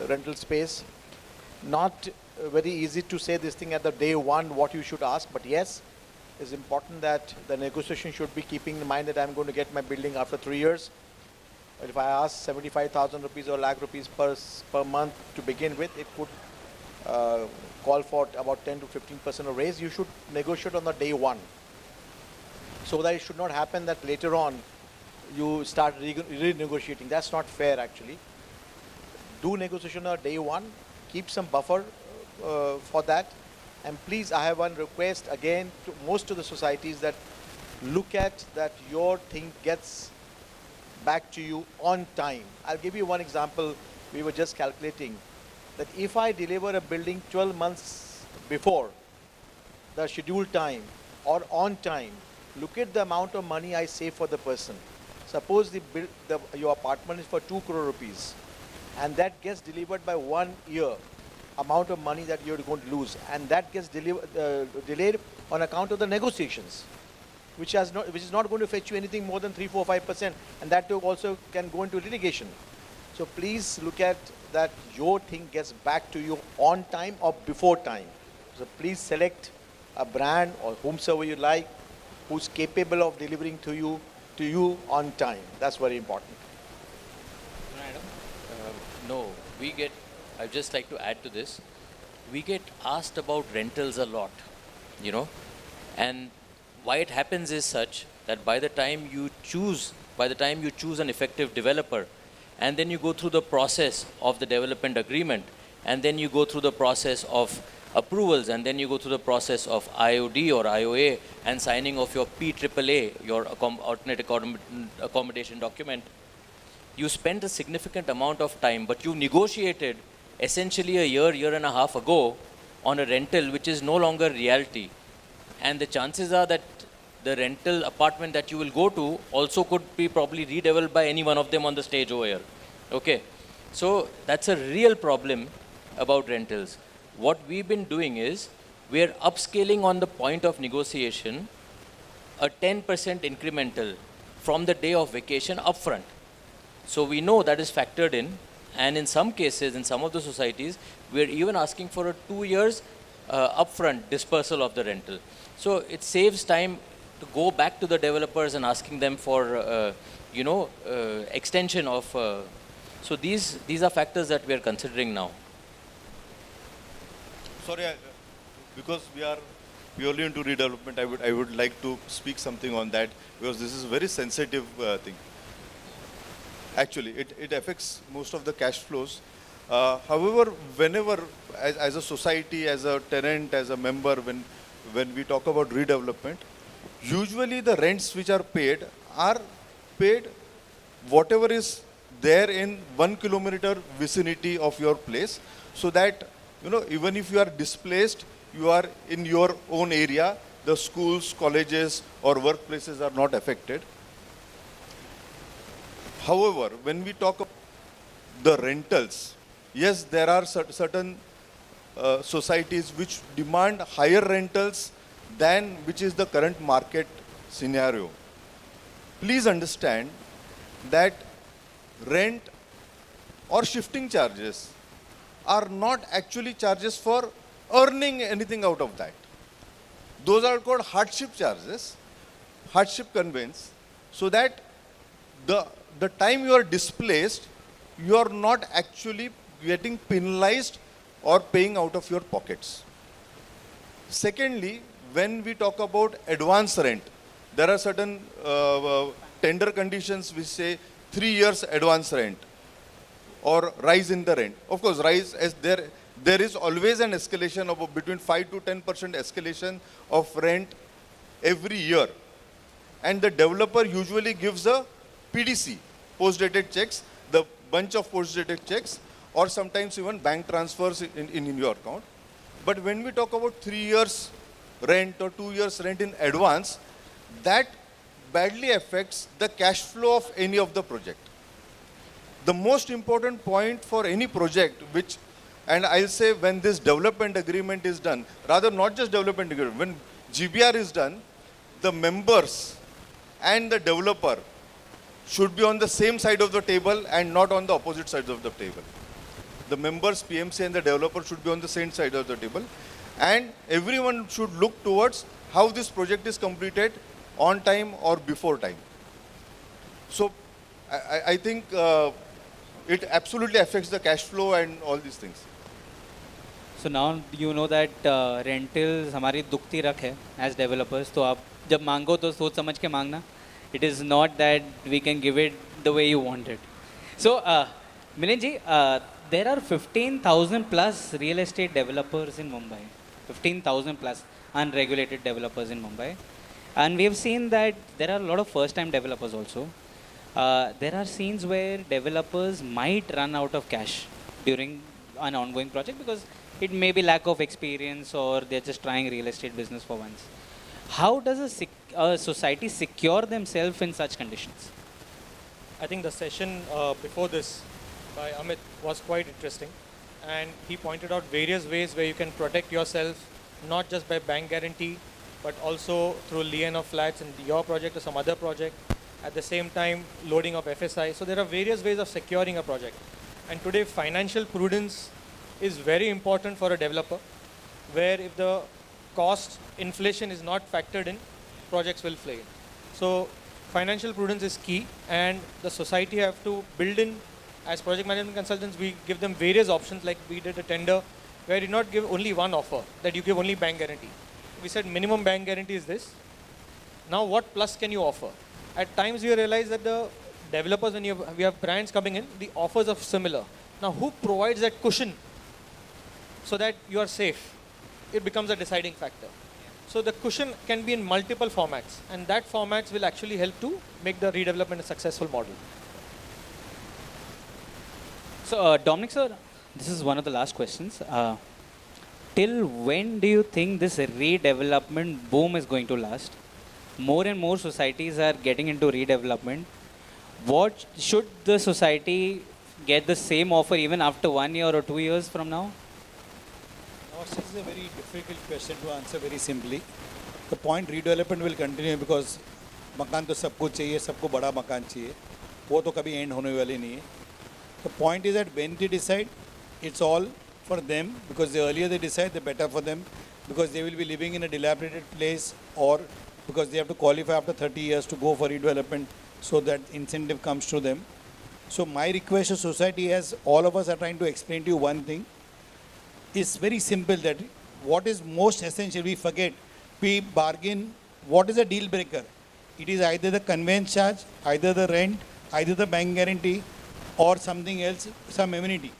[SPEAKER 2] rental space. Not very easy to say this thing at the day one what you should ask, but yes, it's important that the negotiation should be keeping in mind that I'm going to get my building after 3 years. But if I ask 75,000 rupees or lakh rupees per month to begin with, it could call for about 10 to 15% of raise. You should negotiate on the day one, so that it should not happen that later on you start renegotiating. That's not fair actually. Do negotiation on day one, keep some buffer for that. And please, I have one request again to most of the societies, that look at that your thing gets back to you on time. I'll give you one example. We were just calculating that if I deliver a building 12 months before the scheduled time or on time, look at the amount of money I save for the person. Suppose your apartment is for 2 crore rupees, and that gets delivered by 1 year. Amount of money that you're going to lose, and that gets delayed on account of the negotiations, which is not going to fetch you anything more than 3, 4, 5%, and that too also can go into litigation. So please look at that your thing gets back to you on time or before time. So please select a brand or whomsoever you like, who's capable of delivering to you to you on time. That's very important.
[SPEAKER 6] No, we get, I'd just like to add to this. We get asked about rentals a lot, you know, and why it happens is such that by the time you choose an effective developer, and then you go through the process of the development agreement, and then you go through the process of approvals, and then you go through the process of IOD or IOA and signing of your PAAA, your alternate accommodation document, you spent a significant amount of time, but you negotiated essentially a year and a half ago on a rental which is no longer reality. And the chances are that the rental apartment that you will go to also could be probably redeveloped by any one of them on the stage over here. Okay. So that's a real problem about rentals. What we've been doing is we're upscaling on the point of negotiation a 10% incremental from the day of vacation upfront. So we know that is factored in, and in some cases, in some of the societies, we're even asking for a 2 years upfront dispersal of the rental. So it saves time to go back to the developers and asking them for, extension of. So these are factors that we are considering now.
[SPEAKER 8] Sorry, because we are purely into redevelopment, I would like to speak something on that, because this is a very sensitive thing. Actually, it affects most of the cash flows. However, whenever, as a society, as a tenant, as a member, when we talk about redevelopment, usually the rents which are paid whatever is there in 1 kilometer vicinity of your place, so that, even if you are displaced, you are in your own area, the schools, colleges, or workplaces are not affected. However, when we talk about the rentals, yes, there are certain societies which demand higher rentals than which is the current market scenario. Please understand that rent or shifting charges are not actually charges for earning anything out of that. Those are called hardship charges, hardship conveyance, so that the time you are displaced, you are not actually getting penalized or paying out of your pockets. Secondly, when we talk about advance rent, there are certain tender conditions which say 3 years advance rent or rise in the rent. Of course, rise as there is always an escalation of between 5 to 10% escalation of rent every year. And the developer usually gives a PDC, post-dated checks, the bunch of post-dated checks, or sometimes even bank transfers in your account. But when we talk about 3 years rent or 2 years rent in advance, that badly affects the cash flow of any of the project. The most important point for any project, which, and I'll say when this development agreement is done, rather not just development agreement, when GBR is done, the members and the developer should be on the same side of the table and not on the opposite sides of the table. The members, PMC and the developer should be on the same side of the table, and everyone should look towards how this project is completed on time or before time. So I think it absolutely affects the cash flow and all these things.
[SPEAKER 3] So now you know that rentals हमारी दुखती रख है as developers. तो आप जब मांगो तो सोच समझ के मांगना. It is not that we can give it the way you want it. So Milind ji, there are 15,000 plus real estate developers in Mumbai. 15,000 plus unregulated developers in Mumbai. And we have seen that there are a lot of first-time developers also. There are scenes where developers might run out of cash during an ongoing project because it may be lack of experience or they're just trying real estate business for once. How does a society secure themselves in such conditions?
[SPEAKER 5] I think the session before this by Amit was quite interesting, and he pointed out various ways where you can protect yourself, not just by bank guarantee, but also through lien of flats in your project or some other project, at the same time loading of FSI. So there are various ways of securing a project. And today financial prudence is very important for a developer, where if the cost inflation is not factored in, projects will fail. So financial prudence is key, and the society have to build in, as project management consultants, we give them various options, like we did a tender where we did not give only one offer, that you give only bank guarantee. We said minimum bank guarantee is this. Now what plus can you offer? At times we realize that the developers, when we have brands coming in, the offers are similar. Now who provides that cushion so that you are safe? It becomes a deciding factor. So the cushion can be in multiple formats, and that formats will actually help to make the redevelopment a successful model.
[SPEAKER 3] So, Domnic sir, this is one of the last questions. Till when do you think this redevelopment boom is going to last? More and more societies are getting into redevelopment. What should the society get the same offer even after 1 year or 2 years from now?
[SPEAKER 7] This is a very difficult question to answer very simply. The point redevelopment will continue because मकान तो सबको चाहिए, सबको बड़ा मकान चाहिए, वो तो कभी end होने वाली नहीं है. The point is that when they decide, it's all for them, because the earlier they decide, the better for them, because they will be living in a dilapidated place, or because they have to qualify after 30 years to go for redevelopment, so that incentive comes to them. So my request to society, as all of us are trying to explain to you one thing, is very simple, that what is most essential, we forget, we bargain, what is a deal breaker? It is either the conveyance charge, either the rent, either the bank guarantee, or something else, some amenity,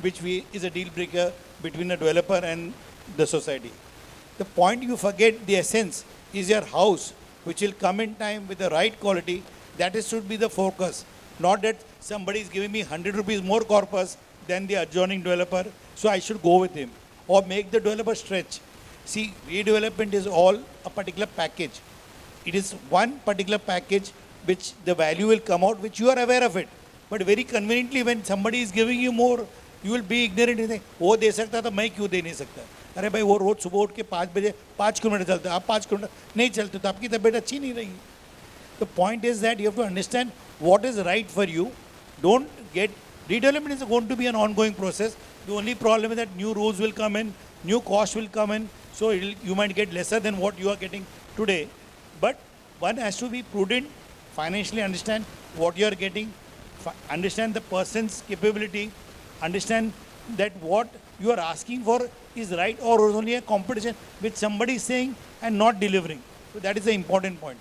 [SPEAKER 7] which is a deal breaker between the developer and the society. The point you forget, the essence, is your house, which will come in time with the right quality. That should be the focus. Not that somebody is giving me 100 rupees more corpus than the adjoining developer, so I should go with him. Or make the developer stretch. See, redevelopment is all a particular package. It is one particular package which the value will come out, which you are aware of it. But very conveniently, when somebody is giving you more, you will be ignorant and say, वो दे सकता था, मैं क्यों दे नहीं सकता? अरे भाई वो रोज सुबह उठ के 5 बजे 5 किलोमीटर चलता है, आप 5 किलोमीटर नहीं चलते तो आपकी तबीयत अच्छी नहीं रहेगी. The point is that you have to understand what is right for you. Don't get, redevelopment is going to be an ongoing process. The only problem is that new rules will come in, new costs will come in, so you might get lesser than what you are getting today. But one has to be prudent, financially understand what you are getting, understand the person's capability, understand that what you are asking for is right or is only a competition which somebody is saying and not delivering. So that is the important point.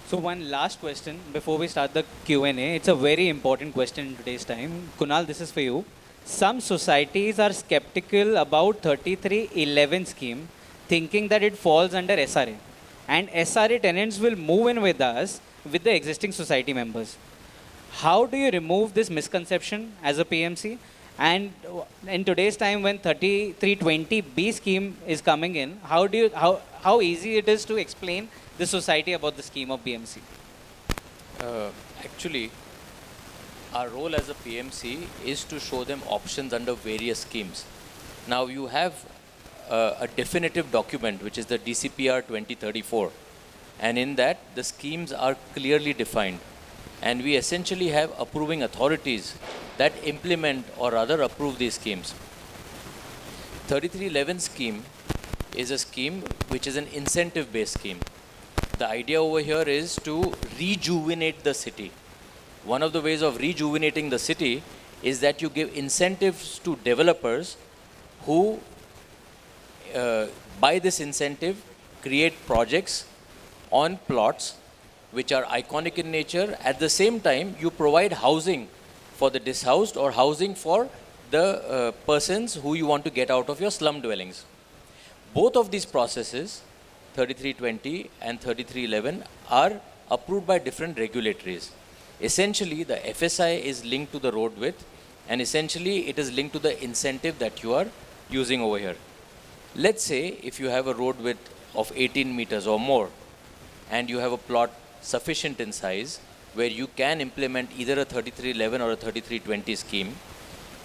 [SPEAKER 3] So one last question before we start the Q&A. It's a very important question in today's time. Kunal, this is for you. Some societies are skeptical about 3311 scheme, thinking that it falls under SRA. And SRA tenants will move in with us, with the existing society members. How do you remove this misconception as a PMC? And in today's time when 3320B scheme is coming in, how easy it is to explain the society about the scheme of PMC?
[SPEAKER 6] Actually, our role as a PMC is to show them options under various schemes. Now you have a definitive document, which is the DCPR 2034. And in that, the schemes are clearly defined. And we essentially have approving authorities that implement or rather approve these schemes. 3311 scheme is a scheme which is an incentive-based scheme. The idea over here is to rejuvenate the city. One of the ways of rejuvenating the city is that you give incentives to developers who, by this incentive, create projects on plots which are iconic in nature. At the same time, you provide housing for the dishoused or housing for the persons who you want to get out of your slum dwellings. Both of these processes, 3320 and 3311, are approved by different regulatories. Essentially, the FSI is linked to the road width, and essentially it is linked to the incentive that you are using over here. Let's say if you have a road width of 18 meters or more, and you have a plot sufficient in size where you can implement either a 3311 or a 3320 scheme,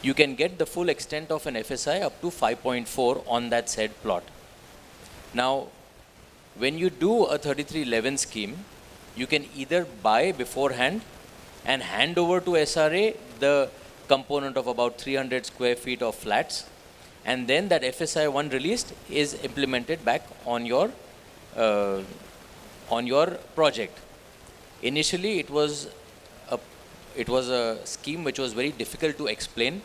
[SPEAKER 6] you can get the full extent of an FSI up to 5.4 on that said plot. Now, when you do a 3311 scheme, you can either buy beforehand and hand over to SRA the component of about 300 square feet of flats, and then that FSI 1 released is implemented back on your on your project. Initially, it was a scheme which was very difficult to explain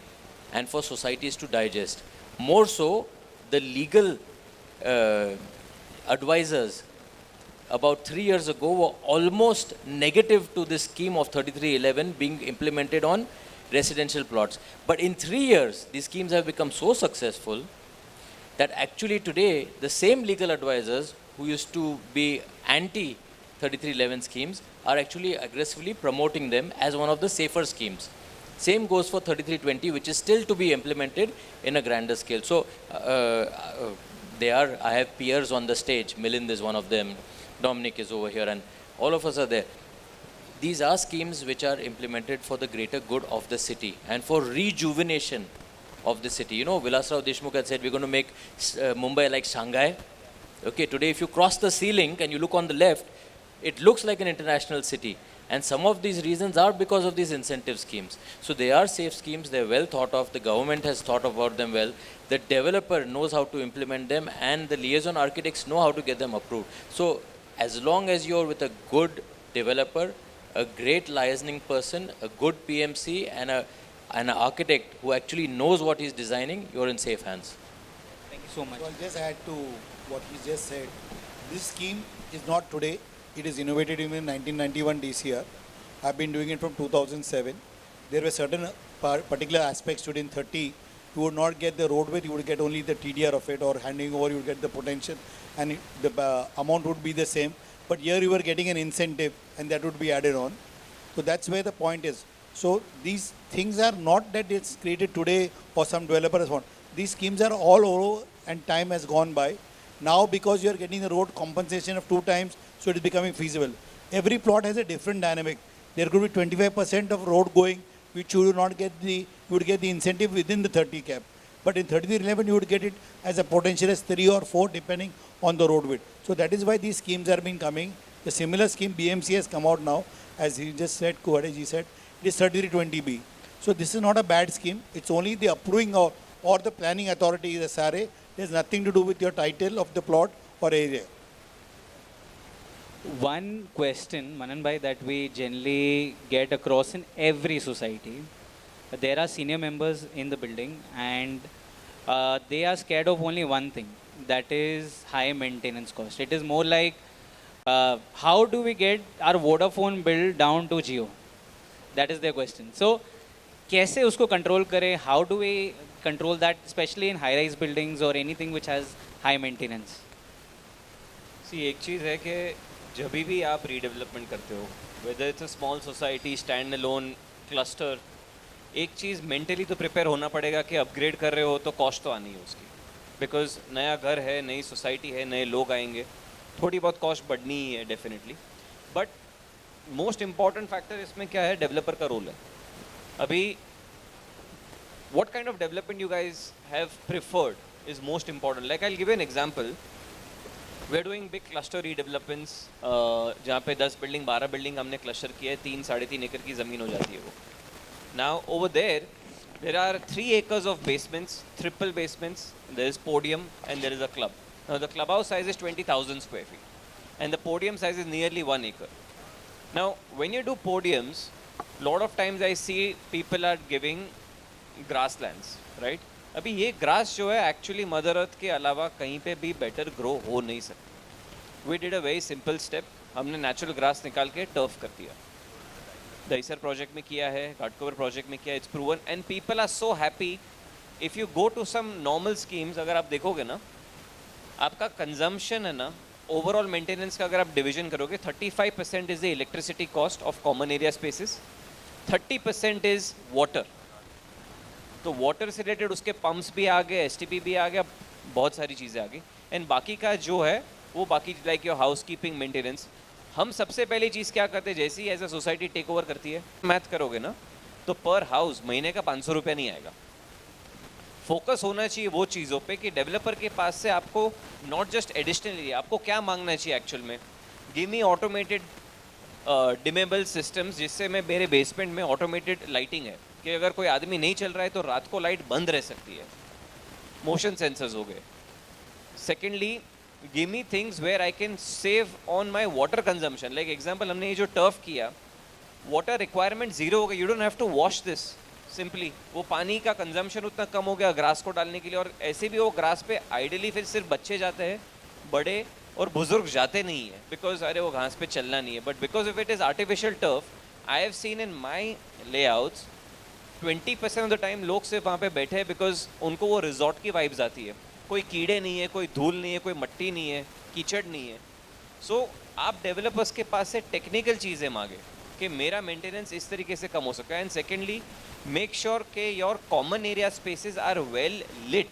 [SPEAKER 6] and for societies to digest. More so, the legal advisors about 3 years ago were almost negative to this scheme of 3311 being implemented on residential plots. But in 3 years, these schemes have become so successful that actually today, the same legal advisors who used to be anti 3311 schemes are actually aggressively promoting them as one of the safer schemes. Same goes for 3320, which is still to be implemented in a grander scale. So I have peers on the stage. Milind is one of them. Domnic is over here, and all of us are there. These are schemes which are implemented for the greater good of the city and for rejuvenation of the city. You know, Vilasrao Deshmukh had said we're going to make Mumbai like Shanghai. Okay, today if you cross the ceiling and you look on the left, it looks like an international city. And some of these reasons are because of these incentive schemes. So they are safe schemes, they're well thought of, the government has thought about them well, the developer knows how to implement them, and the liaison architects know how to get them approved. So as long as you're with a good developer, a great liaising person, a good PMC, and an architect who actually knows what he's designing, you're in safe hands.
[SPEAKER 3] Thank you so much.
[SPEAKER 7] So I'll just add to what he just said. This scheme is not today. It is innovated in 1991 DCR. I've been doing it from 2007. There were certain particular aspects to it in 30. You would not get the road width, you would get only the TDR of it, or handing over you would get the potential, and the amount would be the same. But here you were getting an incentive and that would be added on. So that's where the point is. So these things are not that it's created today or some developer has found. These schemes are all over and time has gone by. Now because you are getting the road compensation of 2 times, so it is becoming feasible. Every plot has a different dynamic. There could be 25% of road going, which you would not get you would get the incentive within the 30 cap. But in 3311, you would get it as a potential as 3 or 4 depending on the road width. So that is why these schemes are being coming. The similar scheme BMC has come out now, as he just said, Kuwadekar said, it is 3320B. So this is not a bad scheme. It's only the approving or the planning authority, the SARE. It has nothing to do with your title of the plot or area.
[SPEAKER 3] One question, Manan bhai, that we generally get across in every society. There are senior members in the building and they are scared of only one thing, that is high maintenance cost. It is more like how do we get our Vodafone bill down to Jio? That is their question. So, कैसे उसको control करें? How do we control that, especially in high-rise buildings or anything which has high maintenance?
[SPEAKER 4] See, एक चीज़ है कि जब भी आप redevelopment करते हो, whether it's a small society, stand-alone, cluster, एक चीज़ mentally तो prepare होना पड़ेगा कि upgrade कर रहे हो तो cost तो आनी है उसकी, because नया घर है, नई society है, नए लोग आएंगे, थोड़ी बहुत cost बढ़नी ही है definitely, but most important factor इसमें क्या है, developer का role है. अभी what kind of development you guys have preferred is most important. Like I'll give you an example. We're doing big cluster redevelopments जहाँ पे 10 बिल्डिंग 12 बिल्डिंग हमने cluster किया है 3-3.5 एकड़ की ज़मीन हो जाती है वो. Now over there are 3 acres of basements, triple basements. There is podium and there is a club. Now the clubhouse size is 20,000 square feet and the podium size is nearly 1 acre. Now when you do podiums, lot of times I see people are giving grasslands, right? अभी ये grass जो है actually mother earth के अलावा कहीं पे भी better grow हो नहीं सकती. We did a very simple step. हमने नेचुरल ग्रास निकाल के टर्फ कर दिया. दहीसर प्रोजेक्ट में किया है, घाटकोपर प्रोजेक्ट में किया है. It's proven and people are so happy. If you go to some normal schemes, अगर आप देखोगे ना, आपका कंजम्पशन है ना, ओवरऑल मेंटेनेंस का अगर आप डिविजन करोगे, 35% is the electricity cost of common area spaces, 30% is water. तो वाटर से रिलेटेड उसके पंप्स भी आ गए, एसटीपी भी आ गया, बहुत सारी चीज़ें आ गई. एंड बाकी का जो है वो बाकी like your housekeeping maintenance. हम सबसे पहली चीज़ क्या करते हैं, जैसे ही as a society take over करती है, मैथ करोगे ना तो पर हाउस महीने का 500 रुपया नहीं आएगा. फोकस होना चाहिए वो चीज़ों पे कि डेवलपर के पास से आपको नॉट जस्ट एडिशनली आपको क्या मांगना चाहिए एक्चुअल में. गिव मी ऑटोमेटेड डिमेबल सिस्टम्स, जिससे मैं मेरे बेसमेंट में ऑटोमेटेड लाइटिंग है कि अगर कोई आदमी नहीं चल रहा है तो रात को लाइट बंद रह सकती है. मोशन सेंसर्स हो गए. Secondly give me things where I can save on my water consumption. Like example, हमने ये जो turf किया, water requirement zero हो गया. You don't have to wash this. Simply, वो पानी का consumption उतना कम हो गया grass को डालने के लिए. और ऐसे भी वो grass पे ideally फिर सिर्फ बच्चे जाते हैं, बड़े और बुजुर्ग जाते नहीं है, because अरे वो घास पे चलना नहीं है. But because if it is artificial turf, I have seen in my layouts 20% of the time लोग सिर्फ वहाँ पे बैठे हैं because उनको वो resort की vibes आती है. कोई कीड़े नहीं है, कोई धूल नहीं है, कोई मट्टी नहीं है, कीचड़ नहीं है. So आप डेवलपर्स के पास से टेक्निकल चीज़ें मांगे कि मेरा मेंटेनेंस इस तरीके से कम हो सकता है. एंड सेकेंडली मेक श्योर के your common area spaces are well lit.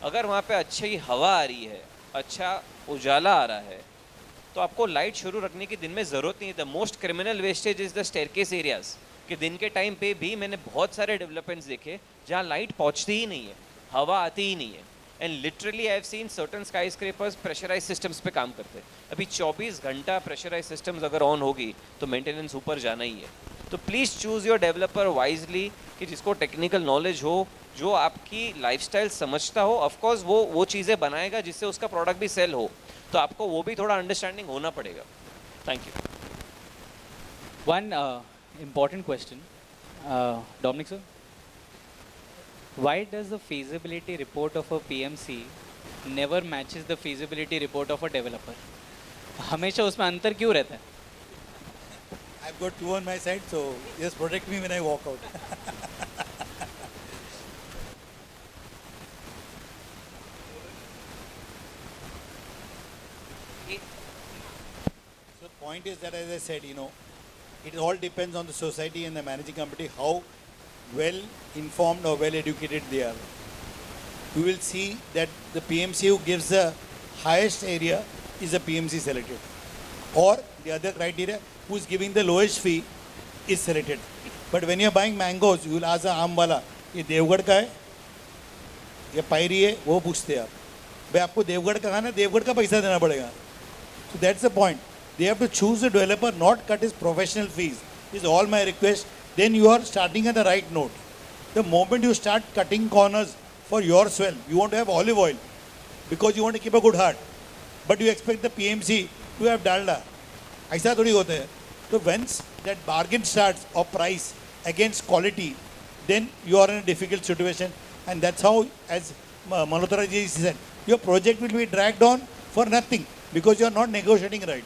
[SPEAKER 4] अगर वहाँ पे अच्छी हवा आ रही है, अच्छा उजाला आ रहा है, तो आपको लाइट शुरू रखने की दिन में ज़रूरत नहीं है. The most criminal wastage is the staircase areas. कि दिन के टाइम पे भी मैंने बहुत सारे डेवलपमेंट्स देखे जहाँ लाइट पहुँचती ही नहीं है, हवा आती ही नहीं है. And literally I have seen certain skyscrapers pressurise systems पे काम करते हैं. अभी 24 घंटा प्रेशराइज सिस्टम्स अगर ऑन होगी तो मेंटेनेंस ऊपर जाना ही है. तो please choose your developer wisely कि जिसको टेक्निकल नॉलेज हो, जो आपकी लाइफस्टाइल समझता हो. ऑफकोर्स वो चीज़ें बनाएगा जिससे उसका प्रोडक्ट भी सेल हो, तो आपको वो भी थोड़ा अंडरस्टैंडिंग होना पड़ेगा. Thank you.
[SPEAKER 3] One important question, Domnic sir. Why does the feasibility report of a PMC never matches the feasibility report of a developer? हमेशा उसमें अंतर क्यों रहता है?
[SPEAKER 7] I've got two on my side, so just protect me when I walk out. So the point is that, as I said, it all depends on the society and the managing committee, how well informed or well educated they are. You will see that the PMC who gives the highest area is the PMC selected. Or the other criteria, who is giving the lowest fee is selected. But when you are buying mangoes, you will ask the आम वाला, ये देवगढ़ का है, ये पायरी है, वो पूछते हैं आप. भाई आपको देवगढ़ का खाना, देवगढ़ का पैसा देना पड़ेगा. So that's the point. They have to choose a developer, not cut his professional fees. Is all my request. Then you are starting at the right note. The moment you start cutting corners for yourself, you want to have olive oil because you want to keep a good heart, but you expect the PMC to have dalda. ऐसा थोड़ी होता है. So once that bargain starts of price against quality, then you are in a difficult situation, and that's how, as Mehrotra ji said, your project will be dragged on for nothing because you are not negotiating right.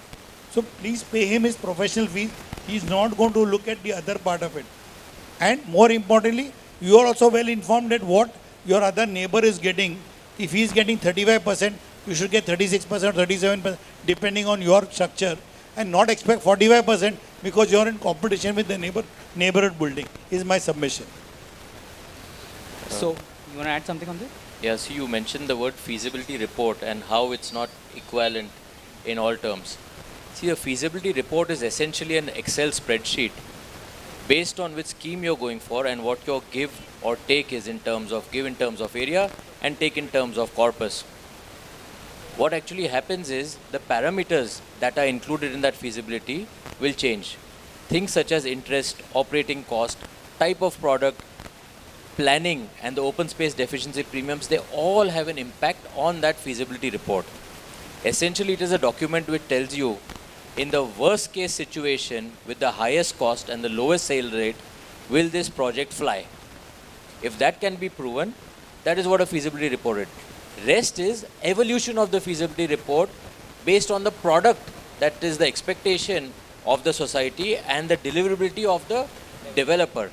[SPEAKER 7] So please pay him his professional fees. He is not going to look at the other part of it. And more importantly, you are also well informed that what your other neighbor is getting. If he is getting 35%, you should get 36% or 37%, depending on your structure, and not expect 45% because you are in competition with the neighborhood building, is my submission.
[SPEAKER 3] So, you want to add something on this?
[SPEAKER 6] Yeah, so you mentioned the word feasibility report and how it's not equivalent in all terms. See, a feasibility report is essentially an Excel spreadsheet based on which scheme you're going for and what your give or take is in terms of give in terms of area and take in terms of corpus. What actually happens is the parameters that are included in that feasibility will change. Things such as interest, operating cost, type of product, planning and the open space deficiency premiums, they all have an impact on that feasibility report. Essentially, it is a document which tells you in the worst case situation with the highest cost and the lowest sale rate, will this project fly? If that can be proven, that is what a feasibility report is. Rest is evolution of the feasibility report based on the product that is the expectation of the society and the deliverability of the developer.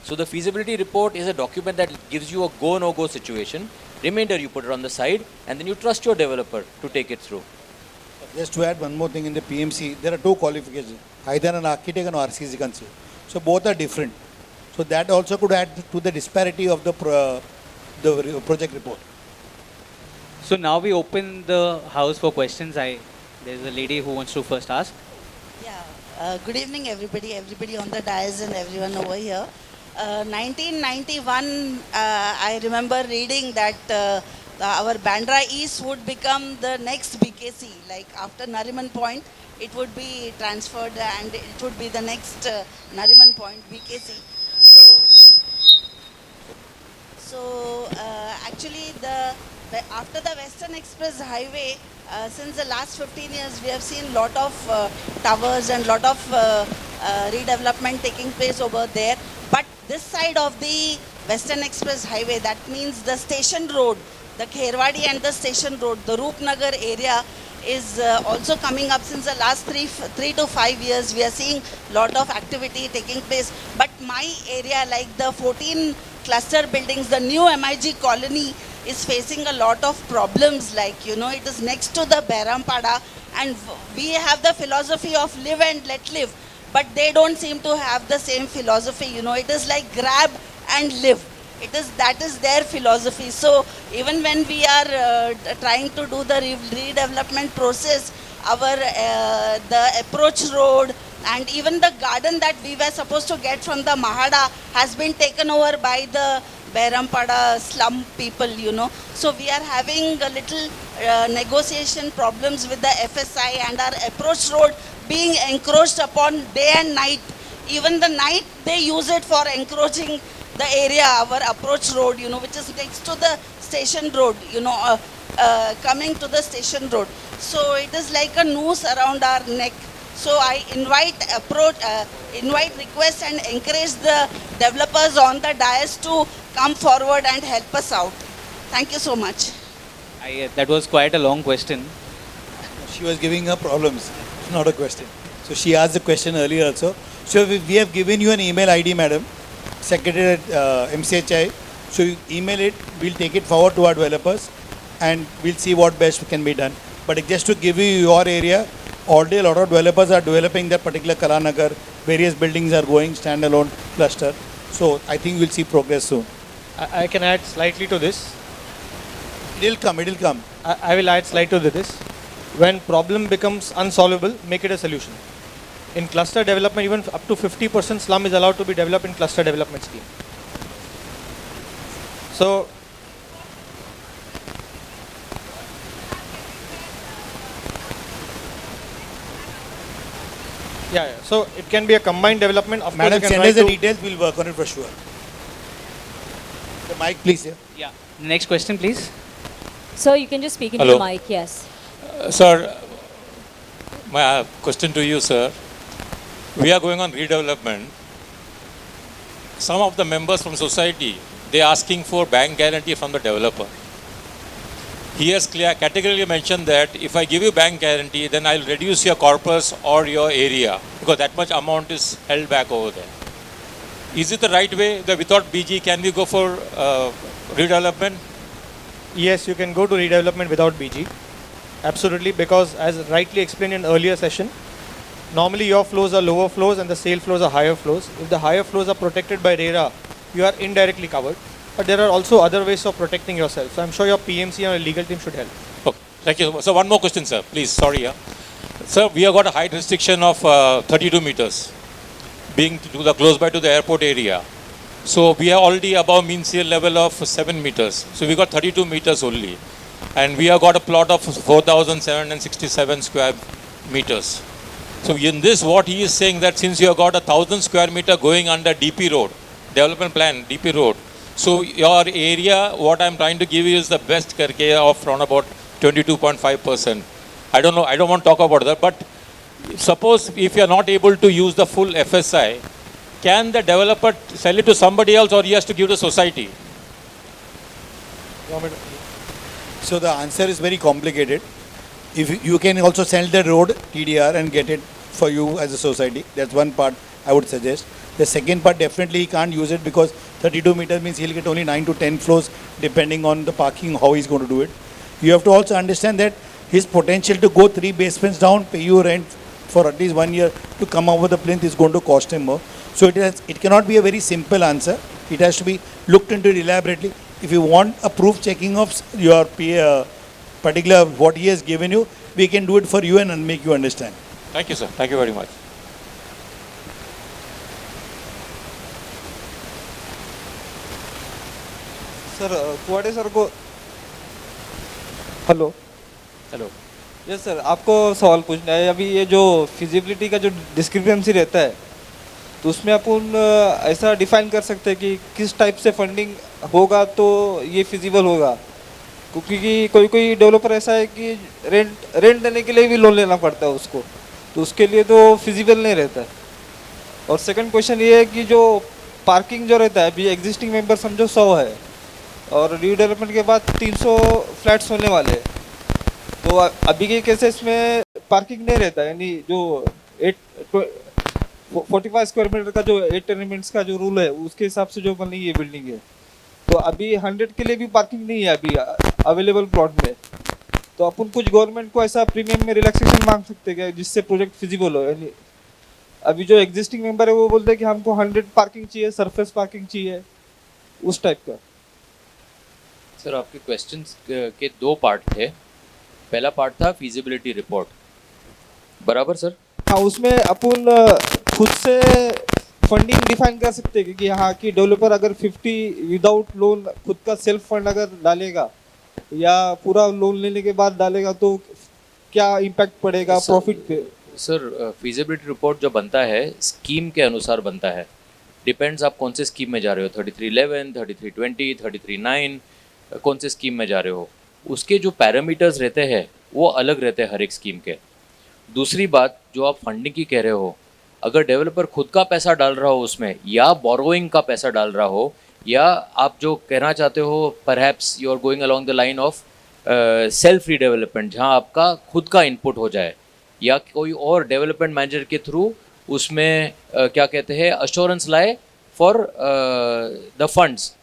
[SPEAKER 6] So the feasibility report is a document that gives you a go, no-go situation. Remainder you put it on the side and then you trust your developer to take it through.
[SPEAKER 7] Just to add one more thing, in the PMC, there are two qualifications, either an architect and RCC consultant. So both are different. So that also could add to the disparity of the project report.
[SPEAKER 3] So now we open the house for questions. There's a lady who wants to first ask.
[SPEAKER 9] Yeah, good evening everybody on the dais and everyone over here. 1991, I remember reading that our Bandra East would become the next BKC. Like after Nariman Point, it would be transferred and it would be the next Nariman Point BKC. So actually, after the Western Express Highway, since the last 15 years, we have seen lot of towers and lot of redevelopment taking place over there. But this side of the Western Express Highway, that means the station road, the Kherwadi and the station road, the Roopnagar area is also coming up since the last 3 to 5 years. We are seeing lot of activity taking place. But my area, like the 14 cluster buildings, the new MIG colony is facing a lot of problems. Like, you know, it is next to the Berampada, and we have the philosophy of live and let live. But they don't seem to have the same philosophy. You know, it is like grab and live. That is their philosophy. So even when we are trying to do the redevelopment process, our the approach road and even the garden that we were supposed to get from the Mahada has been taken over by the Berampada slum people, you know. So we are having a little negotiation problems with the FSI, and our approach road being encroached upon day and night. Even the night they use it for encroaching the area, our approach road, you know, which is next to the station road, you know, coming to the station road. So it is like a noose around our neck. So I invite, request and encourage the developers on the dais to come forward and help us out. Thank you so much.
[SPEAKER 3] That was quite a long question.
[SPEAKER 7] She was giving her problems, not a question. So she asked the question earlier also. So we have given you an email ID, madam, secretary at MCHI. So you email it, we'll take it forward to our developers and we'll see what best can be done. But just to give you your area, already a lot of developers are developing that particular Kalanagar. Various buildings are going standalone cluster. So I think we'll see progress soon.
[SPEAKER 5] I can add slightly to this.
[SPEAKER 7] It'll come.
[SPEAKER 5] I will add slightly to this. When problem becomes unsolvable, make it a solution. In cluster development, even up to 50% slum is allowed to be developed in cluster development scheme. So, so it can be a combined development. Of
[SPEAKER 7] Madam,
[SPEAKER 5] course,
[SPEAKER 7] send us the details, we'll work on it for sure. The mic, please.
[SPEAKER 3] Yeah. Next question, please.
[SPEAKER 1] Sir, you can just speak into
[SPEAKER 10] Hello.
[SPEAKER 1] the mic, yes.
[SPEAKER 10] Sir, my question to you, sir. We are going on redevelopment. Some of the members from society, they are asking for bank guarantee from the developer. He has categorically mentioned that if I give you bank guarantee, then I'll reduce your corpus or your area, because that much amount is held back over there. Is it the right way that without BG, can we go for redevelopment?
[SPEAKER 5] Yes, you can go to redevelopment without BG. Absolutely, because as rightly explained in earlier session, normally your flows are lower flows and the sale flows are higher flows. If the higher flows are protected by RERA, you are indirectly covered. But there are also other ways of protecting yourself. So I'm sure your PMC and your legal team should help.
[SPEAKER 10] Okay, thank you. So one more question, sir. Please, sorry. Yeah. Sir, we have got a height restriction of 32 meters, being close by to the airport area. So we are already above mean sea level of 7 meters. So we got 32 meters only. And we have got a plot of 4,767 square meters. So in this, what he is saying that since you have got 1,000 square meter going under DP road, development plan, DP road, so your area, what I'm trying to give you is the best karke of around about 22.5%. I don't know, I don't want to talk about that, but suppose if you are not able to use the full FSI, can the developer sell it to somebody else or he has to give to society?
[SPEAKER 7] So the answer is very complicated. If you can also sell the road TDR and get it for you as a society, that's one part I would suggest. The second part, definitely he can't use it because 32 meters means he'll get only 9 to 10 floors depending on the parking, how he's going to do it. You have to also understand that his potential to go 3 basements down, pay you rent for at least 1 year to come up with a plinth is going to cost him more. So it cannot be a very simple answer. It has to be looked into elaborately. If you want a proof checking of your particular what he has given you, we can do it for you and make you understand.
[SPEAKER 10] Thank you, sir. Thank you very much.
[SPEAKER 11] Sir Kuwade sir को hello
[SPEAKER 10] hello
[SPEAKER 11] yes sir, आपको सवाल पूछना है। अभी ये जो feasibility का जो डिस्क्रिपेंसी रहता है, तो उसमें अपन ऐसा डिफाइन कर सकते हैं कि किस टाइप से फंडिंग होगा तो ये फिजिबल होगा। क्योंकि कोई कोई डेवलपर ऐसा है कि रेंट देने के लिए भी लोन लेना पड़ता है उसको, तो उसके लिए तो फिजिबल नहीं रहता है। और सेकंड क्वेश्चन ये है कि जो पार्किंग जो रहता है, अभी एग्जिस्टिंग मेंबर समझो 100 है और रीडेवलपमेंट के बाद 300 फ्लैट्स होने वाले हैं, तो अभी के केसेस में पार्किंग नहीं रहता है, यानी जो 45 स्क्वायर मीटर का जो 8 टेनेमेंट्स का जो रूल है उसके हिसाब से जो बनी ये बिल्डिंग है, तो अभी 100 के लिए भी पार्किंग नहीं है अभी अवेलेबल प्लॉट में। तो अपन कुछ गवर्नमेंट को ऐसा प्रीमियम में रिलैक्सेशन मांग सकते हैं जिससे प्रोजेक्ट फिजिबल हो, यानी अभी जो एग्जिस्टिंग मेंबर है वो बोलते हैं कि हमको 100 पार्किंग चाहिए, सरफेस पार्किंग चाहिए, उस टाइप का।
[SPEAKER 6] सर आपके क्वेश्चंस के 2 पार्ट थे। पहला पार्ट था फीजिबिलिटी रिपोर्ट, बराबर सर?
[SPEAKER 11] हाँ, उसमें अपन खुद से फंडिंग डिफाइन कर सकते हैं कि हाँ कि डेवलपर अगर 50 विदाउट लोन खुद का सेल्फ फंड अगर डालेगा या पूरा लोन लेने के बाद डालेगा तो क्या इम्पैक्ट पड़ेगा प्रॉफिट पे।
[SPEAKER 6] सर फीजिबिलिटी रिपोर्ट जो बनता है स्कीम के अनुसार बनता है, डिपेंड्स आप कौन से स्कीम में जा रहे हो, 3311, 3320, 3309, कौन से स्कीम में जा रहे हो, उसके जो पैरामीटर्स रहते हैं वो अलग रहते हैं हर एक स्कीम के। दूसरी बात जो आप फंडिंग की कह रहे हो, अगर डेवलपर खुद का पैसा डाल रहा हो उसमें या बोरोइंग का पैसा डाल रहा हो, या आप जो कहना चाहते हो perhaps you are going along the line of self redevelopment जहाँ आपका खुद का इनपुट हो जाए, या कोई और डेवलपमेंट मैनेजर के थ्रू उसमें क्या कहते हैं अश्योरेंस लाए फॉर द फंड्स।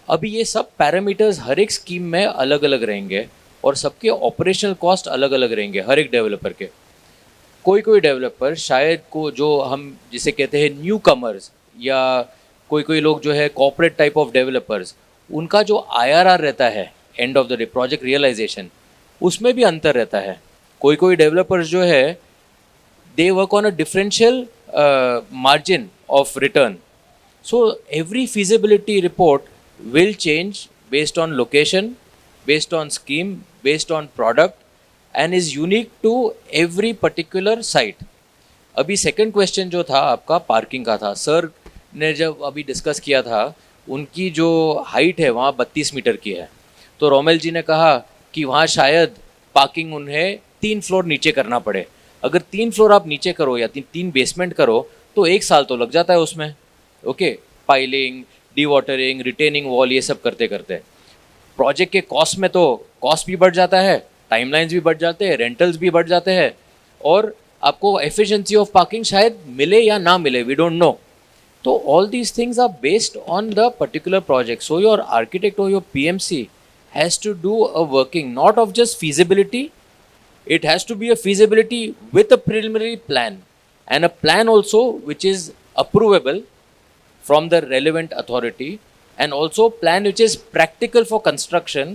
[SPEAKER 6] अभी ये सब पैरामीटर्स हर एक स्कीम में अलग अलग रहेंगे और सबके ऑपरेशनल कॉस्ट अलग अलग रहेंगे हर एक डेवलपर के। कोई कोई डेवलपर शायद को जो हम जिसे कहते हैं न्यू कमर्स, या कोई कोई लोग जो है कॉर्पोरेट टाइप ऑफ डेवलपर्स, उनका जो IRR रहता है end of the day project realisation, उसमें भी अंतर रहता है। कोई कोई डेवलपर्स जो है they work on a differential margin of return. So every feasibility report will change based on location, based on scheme, based on product and is unique to every particular site. अभी second question जो था आपका parking का था, sir ने जब अभी discuss किया था उनकी जो हाइट है वहाँ 32 मीटर की है, तो रोमेल जी ने कहा कि वहाँ शायद पार्किंग उन्हें 3 फ्लोर नीचे करना पड़े। अगर 3 फ्लोर आप नीचे करो या 3 बेसमेंट करो तो 1 साल तो लग जाता है उसमें। Okay, piling, D watering, retaining wall, ये सब करते करते प्रोजेक्ट के कॉस्ट में तो कॉस्ट भी बढ़ जाता है, टाइमलाइंस भी बढ़ जाते हैं, रेंटल्स भी बढ़ जाते हैं, और आपको एफिशिएंसी ऑफ पार्किंग शायद मिले या ना मिले, वी डोंट नो। तो all these things are based on the particular project. So your architect और your PMC has to do a working not of just feasibility, it has to be a feasibility with a preliminary plan and a plan also which is approvable from the relevant authority, and also plan which is practical for construction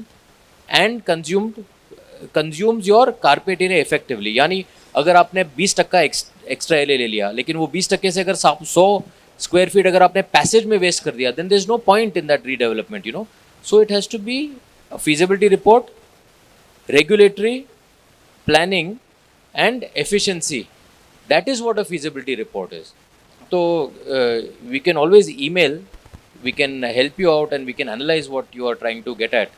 [SPEAKER 6] and consumes your carpet area effectively। यानी अगर आपने 20% extra area ले लिया लेकिन वो 20% से अगर 100 square feet अगर आपने पैसेज में वेस्ट कर दिया, then there is no point in that redevelopment, you know। So it has to be a feasibility report, regulatory, planning and efficiency. That is what a feasibility report is. So we can always email, we can help you out and we can analyze what you are trying to get at.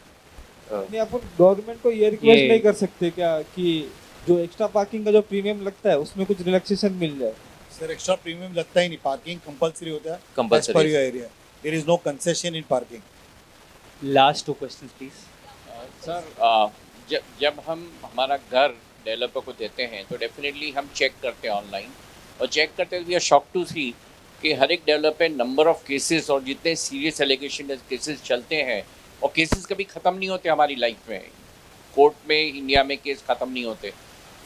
[SPEAKER 11] नहीं, अपन government को ये request नहीं कर सकते क्या कि जो extra parking का जो प्रीमियम लगता है उसमें कुछ रिलैक्सेशन मिल जाए?
[SPEAKER 7] सर एक्स्ट्रा प्रीमियम लगता ही नहीं, पार्किंग कंपलसरी होता है
[SPEAKER 6] Compulsory.
[SPEAKER 7] as per your area. There is no concession in parking.
[SPEAKER 3] Last 2 questions please.
[SPEAKER 12] Sir जब हम हमारा घर डेवलपर को देते हैं तो डेफिनेटली हम चेक करते हैं ऑनलाइन, और चेक करते हुए शॉक टू सी कि हर एक डेवलपर नंबर ऑफ केसेस और जितने सीरियस एलिगेशन केसेस चलते हैं, और केसेस कभी ख़त्म नहीं होते हमारी लाइफ में, कोर्ट में इंडिया में केस ख़त्म नहीं होते।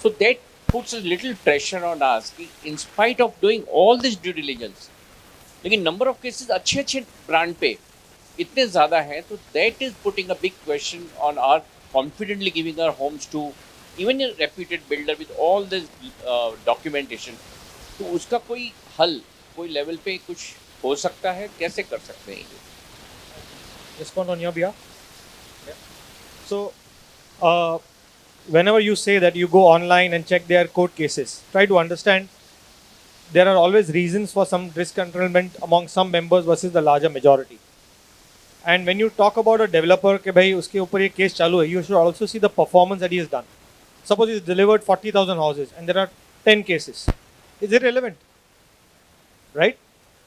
[SPEAKER 12] So that puts a little pressure on us कि in spite of doing all this due diligence, लेकिन नंबर ऑफ केसेस अच्छे अच्छे ब्रांड पे इतने ज़्यादा हैं, तो that is putting a big question on our confidently giving our homes to even a reputed builder with all this documentation। तो उसका कोई हल कोई लेवल पे कुछ हो सकता है, कैसे कर सकते हैं?
[SPEAKER 5] Respond on your behalf. Yeah. So, whenever you say that you go online and check their court cases, try to understand there are always reasons for some discontinuement among some members versus the larger majority. And when you talk about a developer कि भाई उसके ऊपर ये case चालू है, you should also see the performance that he has done. Suppose he's delivered 40,000 houses and there are 10 cases. Is it relevant? Right?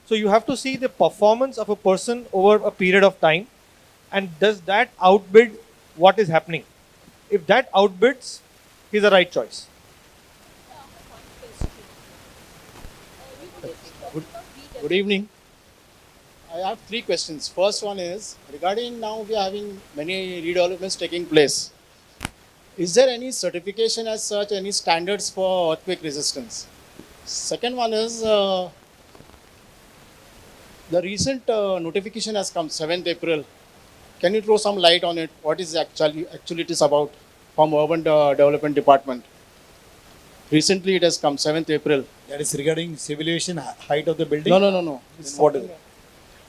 [SPEAKER 5] So you have to see the performance of a person over a period of time, and does that outbid what is happening? If that outbids, he's the right choice.
[SPEAKER 13] Good evening. I have three questions. First one is regarding now we are having many redevelopments taking place. Is there any certification as such, any standards for earthquake resistance? Second one is the recent notification has come 7th April. Can you throw some light on it? What is actually it is about from Urban Development Department? Recently it has come 7th April.
[SPEAKER 7] That is regarding civil aviation height of the building?
[SPEAKER 13] No.
[SPEAKER 7] Then what is it?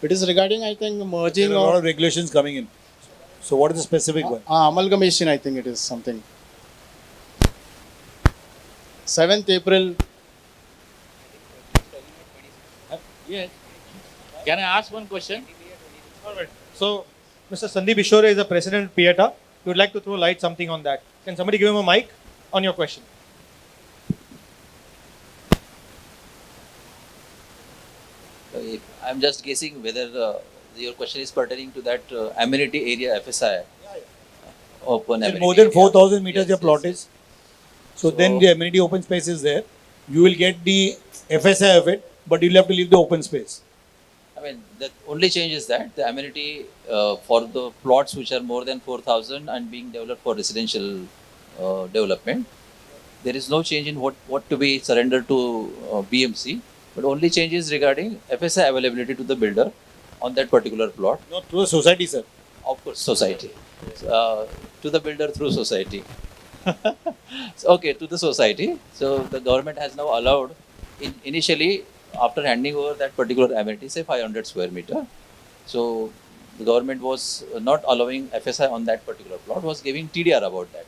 [SPEAKER 13] It is regarding, I think, merging
[SPEAKER 7] There are a lot of regulations coming in. So what is the specific one?
[SPEAKER 13] amalgamation, I think it is something. 7th April.
[SPEAKER 12] Yes. Can I ask one question?
[SPEAKER 5] Alright. So, Mr. Sandeep Ishore is the president of PIETA. He would like to throw light something on that. Can somebody give him a mic on your question?
[SPEAKER 6] I'm just guessing whether your question is pertaining to that amenity area FSI. Open amenity
[SPEAKER 7] More than
[SPEAKER 6] area.
[SPEAKER 7] 4,000 meters
[SPEAKER 6] Yes,
[SPEAKER 7] your plot is. So then the amenity open space is there. You will get the FSI of it, but you'll have to leave the open space.
[SPEAKER 6] I mean, the only change is that the amenity for the plots which are more than 4,000 and being developed for residential development, there is no change in what to be surrendered to BMC, but only change is regarding FSI availability to the builder on that particular plot.
[SPEAKER 7] Not to the society, sir.
[SPEAKER 6] Of course, society. To the builder through society. Okay, to the society. So the government has now allowed, initially, after handing over that particular amenity, say 500 square meter. So the government was not allowing FSI on that particular plot, was giving TDR about that.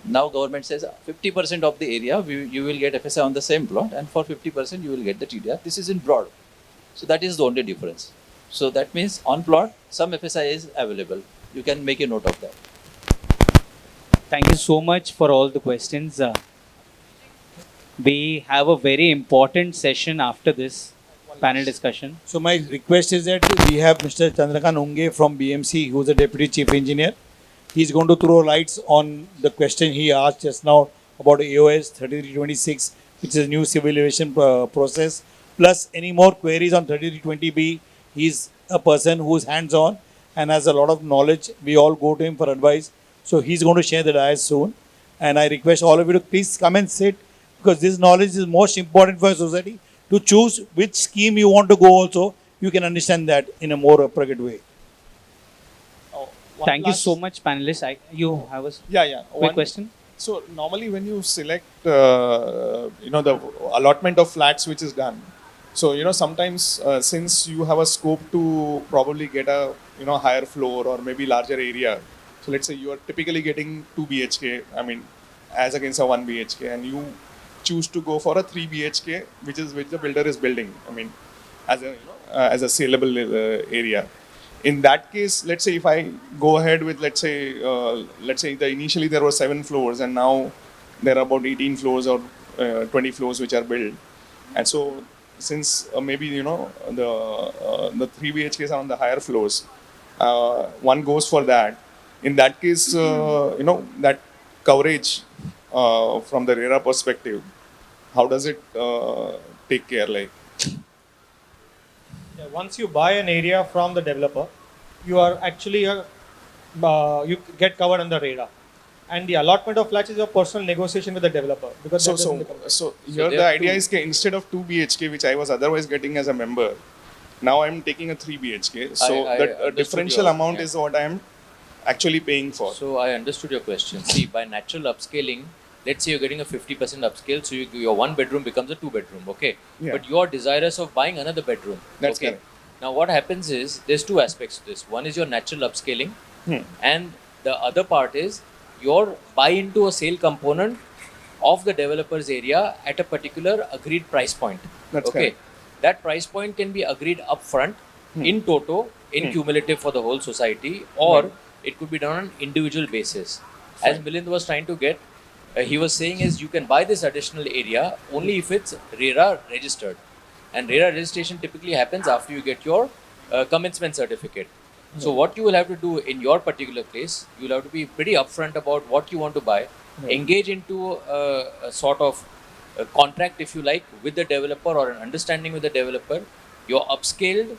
[SPEAKER 6] Now government says 50% of the area you will get FSI on the same plot, and for 50% you will get the TDR. This is in broad. So that is the only difference. So that means on plot some FSI is available. You can make a note of that.
[SPEAKER 3] Thank you so much for all the questions. We have a very important session after this panel discussion.
[SPEAKER 7] So my request is that we have Mr. Chandrakant Unge from BMC, who is the Deputy Chief Engineer. He's going to throw lights on the question he asked just now about AOS 3326, which is a new civil aviation process, plus any more queries on 3320B. He's a person who's hands-on and has a lot of knowledge. We all go to him for advice. So he's going to share the dais soon. And I request all of you to please come and sit, because this knowledge is most important for society. To choose which scheme you want to go also, you can understand that in a more appropriate way.
[SPEAKER 3] Thank you so much, panelists. You have a quick question?
[SPEAKER 14] So normally when you select, the allotment of flats which is done, so, sometimes since you have a scope to probably get a, higher floor or maybe larger area. So let's say you are typically getting 2 BHK, as against a 1 BHK, and you choose to go for a 3 BHK, which the builder is building, as a saleable area. In that case, let's say if I go ahead with, let's say initially there were 7 floors and now there are about 18 floors or 20 floors which are built. And so since maybe, the 3 BHKs are on the higher floors, one goes for that. In that case, that coverage from the RERA perspective, how does it take care?
[SPEAKER 5] Once you buy an area from the developer, you are actually you get covered under RERA, and the allotment of flats is your personal negotiation with the developer. Because
[SPEAKER 14] so here the idea is that instead of 2 BHK, which I was otherwise getting as a member, now I'm taking a 3 BHK. So the differential amount is what I am actually paying for.
[SPEAKER 6] So I understood your question. See, by natural upscaling, let's say you're getting a 50% upscale, so your 1 bedroom becomes a 2 bedroom, okay?
[SPEAKER 14] Yeah.
[SPEAKER 6] But you are desirous of buying another bedroom.
[SPEAKER 14] That's
[SPEAKER 6] okay.
[SPEAKER 14] correct.
[SPEAKER 6] Now what happens is, there's 2 aspects to this. One is your natural upscaling, and the other part is your buy into a sale component of the developer's area at a particular agreed price point.
[SPEAKER 14] That's
[SPEAKER 6] okay.
[SPEAKER 14] correct.
[SPEAKER 6] That price point can be agreed upfront, in toto, in cumulative for the whole society, or it could be done on an individual basis. As Milind was trying to get, he was saying is you can buy this additional area only if it's RERA registered. And RERA registration typically happens after you get your commencement certificate. So what you will have to do in your particular place, you will have to be pretty upfront about what you want to buy, engage into a sort of a contract, if you like, with the developer or an understanding with the developer. You're upscaled.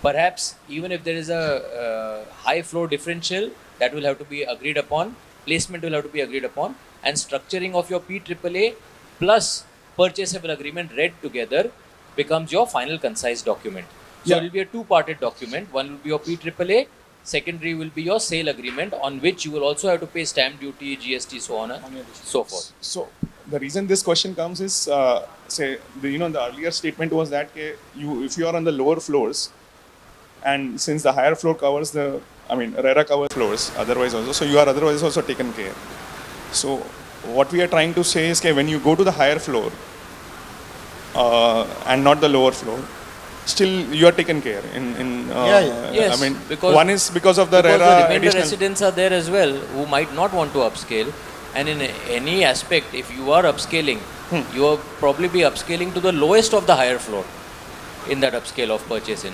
[SPEAKER 6] Perhaps even if there is a high floor differential, that will have to be agreed upon. Placement will have to be agreed upon. And structuring of your PAAA plus purchasable agreement read together becomes your final concise document. So it will be a two-parted document. One will be your PAAA. Secondary will be your sale agreement, on which you will also have to pay stamp duty, GST, so on and so forth.
[SPEAKER 14] So the reason this question comes is, say, the earlier statement was that if you are on the lower floors, and since the higher floor covers RERA covers floors, otherwise also, so you are otherwise also taken care. So what we are trying to say is that when you go to the higher floor and not the lower floor, still you are taken care
[SPEAKER 6] Yes,
[SPEAKER 14] I mean,
[SPEAKER 6] because
[SPEAKER 14] one is because of the
[SPEAKER 6] because
[SPEAKER 14] RERA
[SPEAKER 6] the remainder
[SPEAKER 14] additional.
[SPEAKER 6] residents are there as well who might not want to upscale, and in any aspect, if you are upscaling, you will probably be upscaling to the lowest of the higher floor in that upscale of purchasing.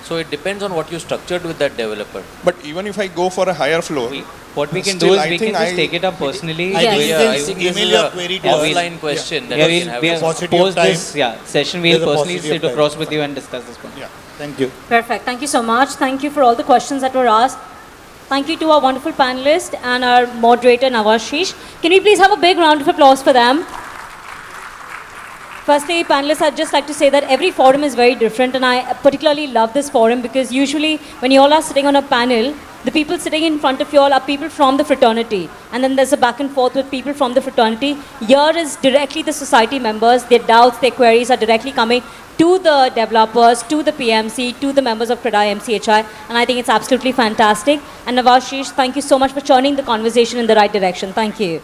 [SPEAKER 6] So it depends on what you structured with that developer.
[SPEAKER 14] But even if I go for a higher floor,
[SPEAKER 3] What we can
[SPEAKER 14] still,
[SPEAKER 3] do is
[SPEAKER 14] I
[SPEAKER 3] we can
[SPEAKER 14] think
[SPEAKER 3] just
[SPEAKER 14] I-
[SPEAKER 3] take it up personally.
[SPEAKER 7] I think you
[SPEAKER 6] I
[SPEAKER 7] can
[SPEAKER 6] think this
[SPEAKER 7] email
[SPEAKER 6] is
[SPEAKER 7] your
[SPEAKER 6] a
[SPEAKER 7] query to us.
[SPEAKER 6] offline question that
[SPEAKER 3] Yeah,
[SPEAKER 6] we can have.
[SPEAKER 3] we'll
[SPEAKER 7] paucity of
[SPEAKER 3] post
[SPEAKER 7] time.
[SPEAKER 3] this session. We'll
[SPEAKER 7] There's a
[SPEAKER 3] personally
[SPEAKER 7] paucity of
[SPEAKER 3] sit
[SPEAKER 7] time.
[SPEAKER 3] across with you and discuss this one.
[SPEAKER 7] Yeah, thank you.
[SPEAKER 1] Perfect. Thank you so much. Thank you for all the questions that were asked. Thank you to our wonderful panelists and our moderator, Nawashish. Can we please have a big round of applause for them? Firstly, panelists, I'd just like to say that every forum is very different, and I particularly love this forum because usually when you all are sitting on a panel, the people sitting in front of you all are people from the fraternity, and then there's a back and forth with people from the fraternity. Here is directly the society members, their doubts, their queries are directly coming to the developers, to the PMC, to the members of CREDAI-MCHI, and I think it's absolutely fantastic. And Nawashish, thank you so much for turning the conversation in the right direction. Thank you.